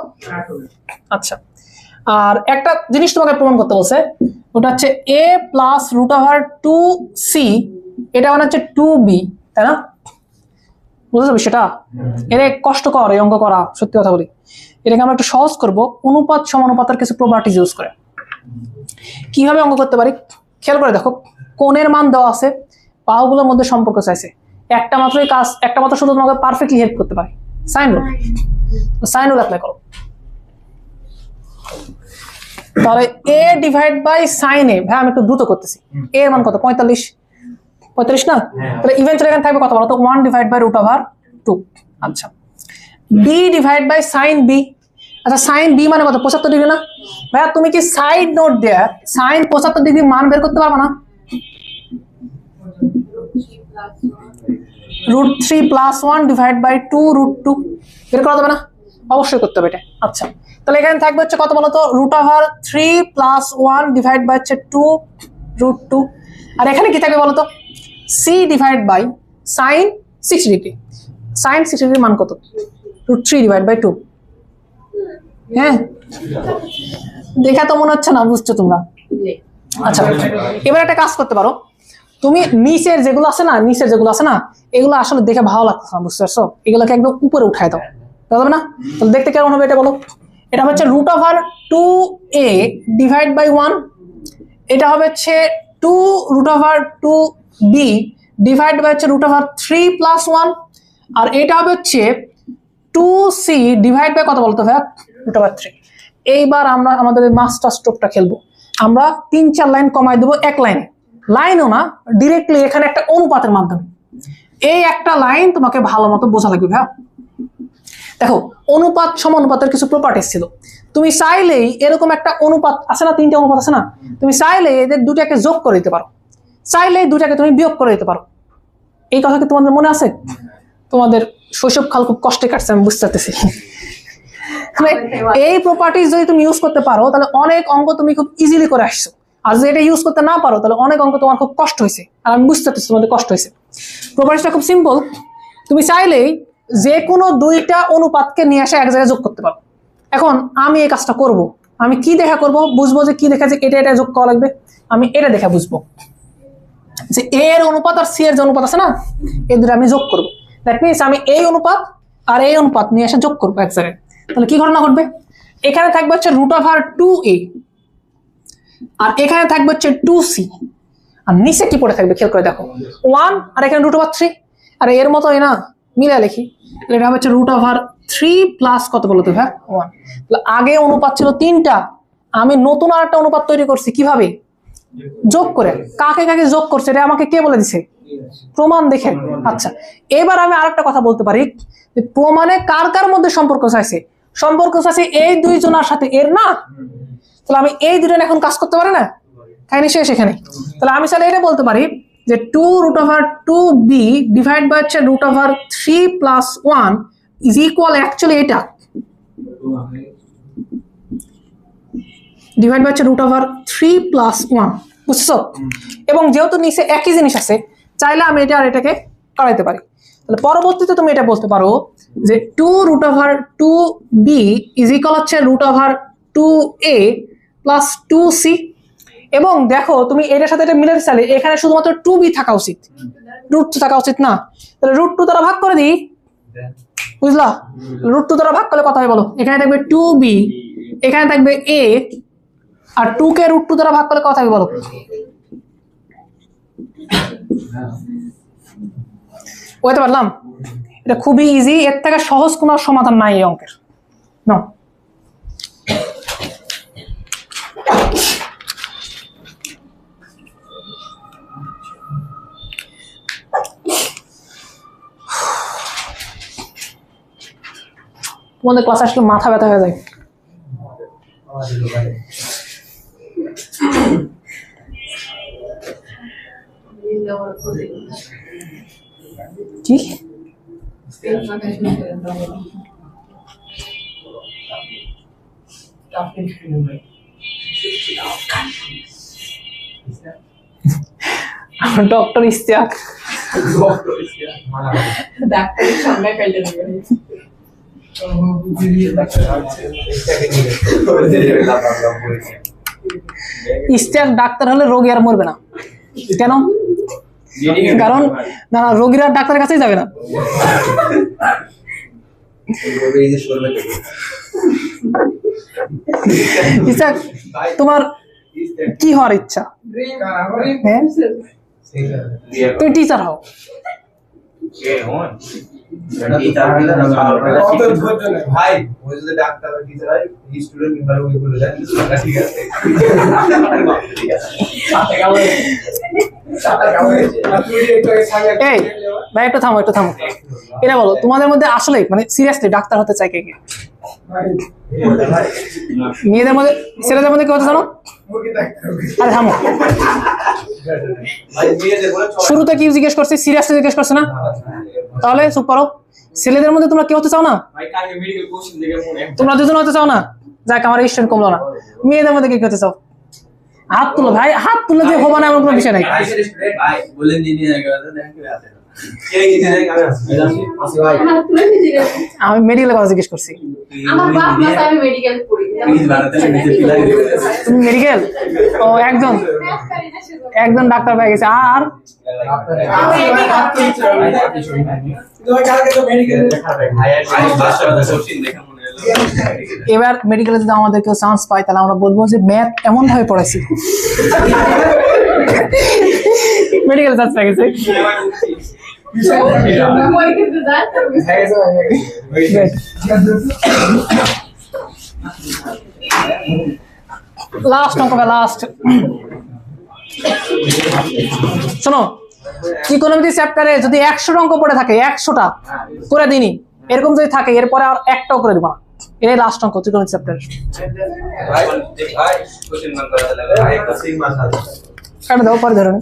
আচ্ছা, আর একটা জিনিস তোমাকে প্রমাণ করতে বলছে, ওটা হচ্ছে a প্লাস √2c, এটা মানে হচ্ছে 2b, তাই না? বুঝতে পারছি সেটা? এটা কষ্টকর এই অঙ্ক করা, সত্যি কথা বলি। এটাকে আমরা একটু সহজ করবো, অনুপাত সমানুপাতের কিছু প্রপার্টিজ ইউজ করে। কিভাবে অঙ্ক করতে পারি খেয়াল করে দেখো। কোণের মান দেওয়া আছে, বাহুগুলোর মধ্যে সম্পর্ক চাইছে, একটা মাত্র শুধু তোমাকে পারফেক্টলি হেল্প করতে পারে, sine rule. Sine rule apply করো। তাহলে a divide by sine a, ভাই আমি একটু দ্রুত করতেছি। a এর মান কত? 45 না? তাহলে ইভেন্টুয়ালি এখানে থাকবে কত বলো তো? 1 ডিভাইড বাই √2। আচ্ছা, b divide by sine b। আচ্ছা, সাইন b মানে কত? 75 ডিগ্রি না? ভাইয়া তুমি কি সাইড নোট দেয়া সাইন 75 ডিগ্রি মান বের করতে পারবে না? √3 প্লাস 1 ডিভাইড বাই 2 √2 বের করা যাবে না? অবশ্যই করতে হবে এটা। আচ্ছা, তাহলে এখানে থাকবে হচ্ছে কত বলতো? √3 প্লাস 1 ডিভাইড বাই 2 √2। আর এখানে কি থাকবে বলতো? c divide by sine 60 degree. Sine 60 degree মান কত? √3 ডিভাইড বাই 2। হ্যাঁ, দেখা তো মনে হচ্ছে না বুঝছো তোমরা। আচ্ছা, এবার একটা কাজ করতে পারো, তুমি নিচের যেগুলো আছে না এগুলো আসলে দেখে ভালো লাগছে না, বুঝতে পারছো? এগুলোকে একদম উপরে উঠায় দাও, যাবে না? তাহলে দেখতে কেমন হবে এটা বলো? এটা হচ্ছে √2a ডিভাইড বাই 1, এটা হবে হচ্ছে 2√2b ডিভাইড বাই হচ্ছে √3 প্লাস 1, আর এটা হবে হচ্ছে 2c ডিভাইড বাই কত বলতো ভাই? √3। এইবার আমরা আমাদের মাস্টার স্ট্রোকটা খেলবো। আমরা 3-4 লাইন কমাই দেবো এক লাইনও না, ডিরেক্টলি এখানে একটা অনুপাতের মাধ্যমে। এই একটা লাইন তোমাকে ভালো মতো বোঝা লাগবে ভাই। দেখো, অনুপাত সমানুপাতের কিছু প্রপার্টিস ছিল। তুমি চাইলেই এরকম একটা অনুপাত আছে না, 3টে অনুপাত আছে না, তুমি চাইলে এদের দুটাকে যোগ করে দিতে পারো, চাইলে দুটাকে তুমি বিয়োগ করে দিতে পারো। এই কথা কি তোমাদের মনে আছে? তোমাদের শৈশবকাল খুব কষ্টে কাটছে, আমি বুঝতে পারতেছি। এই প্রপার্টিস যদি তুমি ইউজ করতে পারো তাহলে অনেক অঙ্ক তুমি খুব ইজিলি করে আসছো। আর যদি এটা ইউজ করতে না পারো তাহলে অনেক অঙ্ক তোমার খুব কষ্ট হয়েছে, আর আমি বুঝতে পারতেছি তোমাদের কষ্ট হয়েছে। প্রপার্টিসটা খুব সিম্পল, তুমি চাইলেই যে কোনো দুইটা অনুপাতকে নিয়ে আসে এক জায়গায় যোগ করতে পারো। এখন আমি এই কাজটা করব, আমি কি দেখা করব? বুঝবো যে কি দেখা, যে এটা যোগ করা লাগবে, আমি এটা দেখে বুঝবো যে a এর অনুপাত আর c এর যে অনুপাত আছে না, এই দুটো আমি যোগ করবো। দ্যাট মিনস আমি এই অনুপাত আর এই অনুপাত নিয়ে এসে যোগ করবো এক জায়গায়। তাহলে কি ঘটনা ঘটবে? এখানে থাকবে হচ্ছে √2a আর এখানে থাকবে হচ্ছে 2c, আর নিচে কি পড়ে থাকবে খেয়াল করে দেখো, 1 আর এখানে √3। আর এর মতোই না, মিলে লিখি, এটা হচ্ছে √3 প্লাস কত বলতো ভাই? 1। তাহলে আগে অনুপাত ছিল 3টা, আমি নতুন আর একটা অনুপাত তৈরি করছি কিভাবে? যোগ করে। কাকে কাকে যোগ করছে এটা আমাকে কে বলে দিছে? প্রমাণ দেখে। আচ্ছা, এবার আমি আরেকটা কথা বলতে পারি, প্রমাণে কার কার মধ্যে সম্পর্ক চাইছে? সম্পর্ক চাইছে এই দুইজনের সাথে, এর না? তাহলে আমি এই দুজন এখন কাজ করতে পারি না, কাহিনী শেষ এখানে। তাহলে আমি চাইলে এটা বলতে পারি যে 2√2b ডিভাইড বাই হচ্ছে √3 প্লাস 1 ইজ ইকুয়াল, অ্যাকচুয়ালি এটা ডিভাইড বাই হচ্ছে √3 প্লাস 1, বুঝছো? এবং যেহেতু নিচে একই জিনিস আছে, চাইলে আমি এটা আর এটাকে কাটাইতে পারি। তাহলে পরবর্তীতে তুমি এটা বলতে পারো যে 2√2b ইজ ইকুয়াল হচ্ছে √2a প্লাস 2c। এবং দেখো তুমি এটার সাথে এটা মিলাতে চাইলে এখানে শুধুমাত্র 2b থাকা উচিত, √2 থাকা উচিত না। তাহলে √2 দ্বারা ভাগ করে দিই, বুঝলা? √2 দ্বারা ভাগ করলে কথা হয় বলো? এখানে থাকবে 2b, এখানে থাকবে a, আর 2 কে √2 দ্বারা ভাগ করলে কথা হবে বলো? বুঝতে পারলাম? এটা খুবই ইজি, এর থেকে সহজ কোনো সমাধান নাই এই অঙ্কের। নাও, তোমাদের ক্লাস আসলে মাথা ব্যথা হয়ে যায়। কি ডক্টর ইস্তিয়াক ডাক্তারের সামনে ফেলে দেবে। ইস্তিয়াক ডাক্তার হলে রোগী আর মরবে না। কেন? কারণ না, রোগীরা ডাক্তারের কাছেই যাবে না। ইস্তিয়াক, তোমার কি হওয়ার ইচ্ছা? হ্যাঁ, তুমি টিচার হও। ভাই ওই যদি ডাক্তার টিচার হয় স্টুডেন্ট কিংবা ওই বলে যায় ঠিক আছে ঠিক আছে এই ভাই একটু থামো এটা বলো তোমাদের মধ্যে আসলে মানে সিরিয়াসলি ডাক্তার হতে চাই কে কে? মেয়েদের মধ্যে ছেলেদের মধ্যে কি হতে জানো? আরে থামো, শুরুতে কি জিজ্ঞেস করছি? সিরিয়াসলি জিজ্ঞেস করছে না? তাহলে চুপ করো। ছেলেদের মধ্যে তোমরা কি হতে চাও না? তোমরা দুজন হতে চাও না? যাক আমার স্টুডেন্ট কমলো না। মেয়েদের মধ্যে কি হতে চাও? হাত তুলো ভাই, হাত তুলে দিয়ে হবো না এমন কোনো বিষয় নাই। আমি মেডিকেলের কথা জিজ্ঞেস করছি। আমার বাপ মা আমি মেডিকেল পড়ি। তুমি মেডিকেল? ও একজন ডাক্তার পেয়ে গেছে। আর এবার মেডিকেলে যদি আমাদের কেউ চান্স পায় তাহলে আমরা বলবো যে ম্যাথ এমন ভাবে পড়াইছি। মেডিকেলে চান্স পেয়ে গেছে। লাস্ট অঙ্ক, লাস্ট শোনো, ইকোনমিক্স চ্যাপ্টারে যদি 100 অঙ্ক পড়ে থাকে 100টা করে দিনই, এরকম যদি থাকে এরপরে আর একটাও করে দিব না। এই লাস্ট অঙ্ক ইকোনমিক্স চ্যাপ্টার। কাটে দাও পরে ধরুন।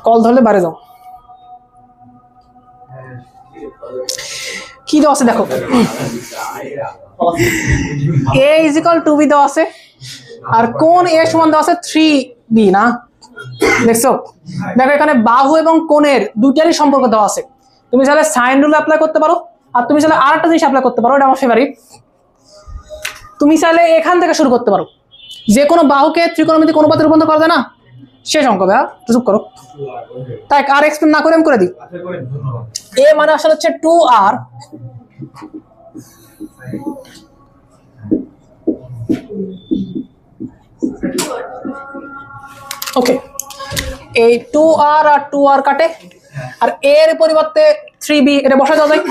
কল ধরলে বাড়ে যাও। কি দেওয়া আছে দেখো, a = 2b দেওয়া আছে, আর কোণ a সমান দেওয়া আছে 3b না? দেখছো? দেখো এখানে বাহু এবং কোণের দুইটারই সম্পর্ক দেওয়া আছে। তুমি চাইলে সাইন রুল অ্যাপ্লাই করতে পারো, আর তুমি চাইলে আরেকটা জিনিস অ্যাপ্লাই করতে পারো, এটা আমার ফেভারিট। তুমি চাইলে এখান থেকে শুরু করতে পারো। যে কোনো বাহুকে ত্রিকোণমিতিক অনুপাতে রূপান্তর করা যায় না? শেষ অঙ্ক ভাইয়া, চুপ করো। তাই আর এক্সপ্লেন না করে আমি করে দিই। এ মানে আসলে হচ্ছে 2r, ওকে। এই 2r আর 2r কাটে, আর এর পরিবর্তে 3b এটা বসা দেওয়া যায়।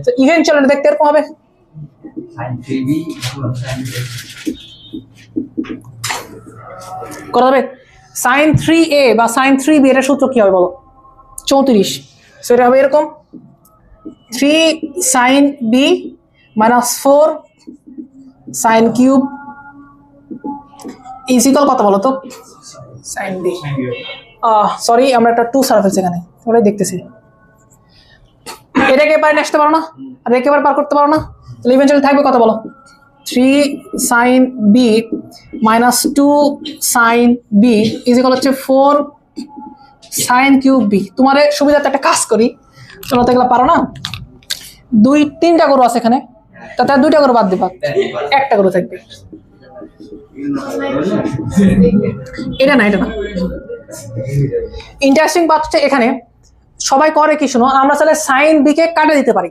তো ইভেনচুয়ালি এটা দেখতে এরকম হবে। করা যাবে sin 3a বা sin 3b এর সূত্র কি হবে বলো? 34। সো এটা হবে এরকম 3 sin b - 4 sin cube is equal কত বলো তো? sin b। সরি আমরা একটা 2 সারা ফেলছি এখানে, ওটাই দেখতেছি। এটাকে পার আসতে পারো না, আর একেবারে পার করতে পারো না, তাহলে ইভেনচুয়ালি থাকবে কত বলো? 3 sin b - 2 sin b is equal হচ্ছে 4 sin কিউব b। তোমার সুবিধাতে একটা কাজ করি, তোমরা তো এগুলো পারো না। 2-3টা গরু আছে এখানে, তাতে 2টা গরু বাদ দিবা, একটা গরু থাকবে। এটা না ইন্টারেস্টিং পার্ট হচ্ছে এখানে সবাই করে কি শোনো, আমরা চাইলে সাইন বি কে কাটে দিতে পারি।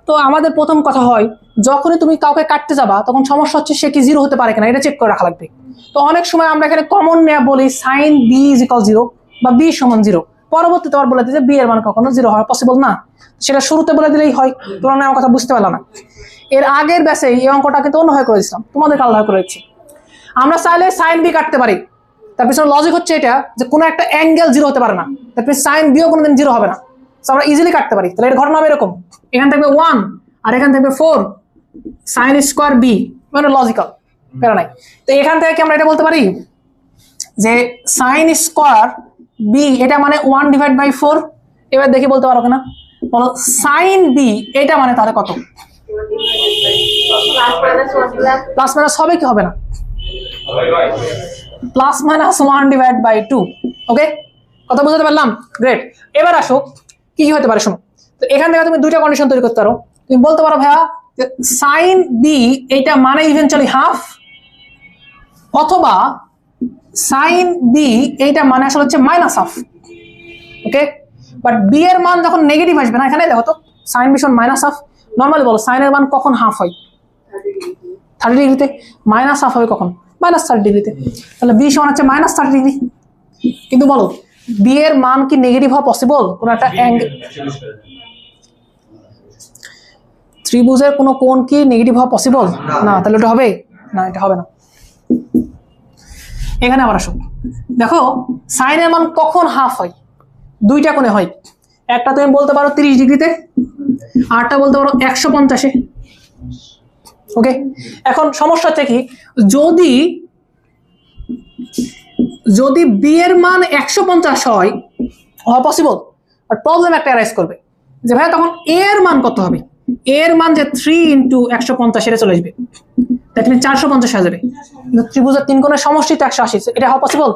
তো আমাদের প্রথম কথা হয়, যখনই তুমি কাউকে কাটতে যাবা তখন সমস্যা হচ্ছে সে কি 0 হতে পারে কিনা, এটা চেক করে রাখা লাগবে। তো অনেক সময় আমরা এখানে কমন নেয়া বলি সাইন বি = 0 বা বি সমান 0। পরবর্তীতে আবার বলে দিই যে বি এর মান কখনো 0 হওয়া পসিবল না, সেটা শুরুতে বলে দিলেই হয়। তোমরা আমার কথা বুঝতে পারলা না। এর আগের ব্যাচে এই অঙ্কটা কিন্তু অন্যভাবে করে দিচ্ছিলাম, তোমাদের আলাদা করে দিচ্ছি। আমরা চাইলে সাইন বি কাটতে পারি, তার পিছনে লজিক হচ্ছে এটা যে কোনো একটা অ্যাঙ্গেল 0 হতে পারে না, তার সাইন বিও কোনোদিন 0 হবে না। আমরা ইজিলি কাটতে পারি। তাহলে এর ঘটনা হবে এরকম, এখান থাকবে 1 আর এখান থাকবে 4 sin স্কয়ার বি, মানে লজিক্যাল প্যারা নাই। তো এখান থেকে কি আমরা এটা বলতে পারি যে sin স্কয়ার বি এটা মানে 1/4। এবার দেখি বলতে পারো কিনা, বলো sin বি এটা মানে তাহলে কত? প্লাস মাইনাস হবে কি হবে না? +-1/2। ওকে, কথা বুঝতে পারলাম? গ্রেট। এবার আসো কি কি হতে পারে শোনো। তো এখান থেকে তুমি দুইটা কন্ডিশন তৈরি করতে পারো। তুমি বলতে পারো ভাইয়া যে সাইন বি এটা মানে ইভেনচুয়ালি হাফ, অথবা সাইন বি এইটা মানে আসলে হচ্ছে -হাফ। ওকে, বাট বি এর মান যখন নেগেটিভ আসবে না, এখানে দেখো তো সাইন বি সমান -হাফ, নর্মালি বলো সাইনের মান কখন হাফ হয়? 30 ডিগ্রিতে। মাইনাস হাফ হবে কখন? -30 ডিগ্রিতে। তাহলে বি সমান হচ্ছে -30 ডিগ্রি। কিন্তু বলো বি এর মান কি নেগেটিভ হওয়া পসিবল? কোন একটা অ্যাঙ্গেল, ত্রিভুজের কোনো কোণ কি নেগেটিভ হওয়া পসিবল না? তাহলে এটা হবে না, এটা হবে না। এখানে আবার আসো, দেখো সাইনের মান কখন হাফ হয়? দুইটা কোণে হয়। একটা তুমি বলতে পারো 30 ডিগ্রিতে, আরটা বলতে পারো 150-এ। ওকে, এখন সমস্যা হচ্ছে কি, যদি বি এর মান 150 হয়, হওয়া পসিবল, বাট প্রবলেম একটা অ্যারাইজ করবে যে ভাই তখন এ এর মান কত হবে? এর মান যে 3 × 150 এটা চলে আসবে, দ্যাট মিন 450 হয়ে যাবে। কিন্তু ত্রিভুজের 3 কোণের সমষ্টি তো 180, এটা হওয়া পসিবল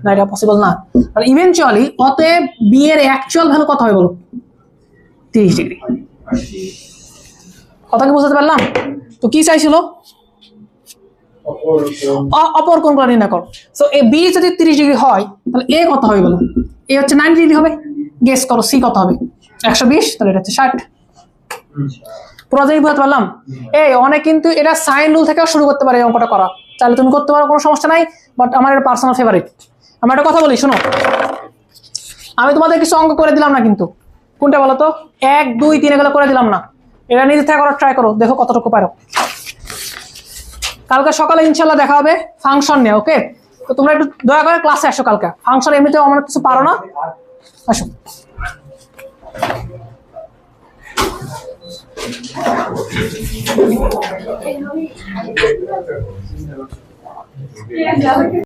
না, এটা পসিবল না। তাহলে ইভেনচুয়ালি অতএব বি এর অ্যাকচুয়াল ভ্যালু কত হবে বলো? 30 ডিগ্রি। কথা কি বুঝতে পারলাম? তো কি চাইছিল? অপর কোণগুলো নির্ণয় করো। সো এ বি যদি 30 ডিগ্রি হয় তাহলে এ কত হবে বলো? এ হচ্ছে 90 ডিগ্রি হবে। গেস করো সি কত হবে? 120, তাহলে এটা হচ্ছে 60। পুরো জিনিস বুঝতে পারলাম? এই অনেক কিন্তু এটা সাইন রুল থেকেও শুরু করতে পারে এই অঙ্কটা করা, তাহলে তুমি করতে পারো, কোনো সমস্যা নাই। বাট আমার এটা পার্সোনাল ফেভারিট। আমি একটা কথা বলি, শোনো, আমি তোমাদের কিছু অঙ্ক করে দিলাম না, কিন্তু কোনটা বলো তো? 1, 2, 3 এগুলো করে দিলাম না। এটা নিজে থেকে করার ট্রাই করো, দেখো কতটুকু পারো। কালকে সকালে ইনশাল্লাহ দেখা হবে ফাংশন নিয়ে। ওকে, তো তোমরা একটু দয়া করে ক্লাসে আসো কালকে। ফাংশন এমনিতেও অনেক কিছু পারো না, আসো।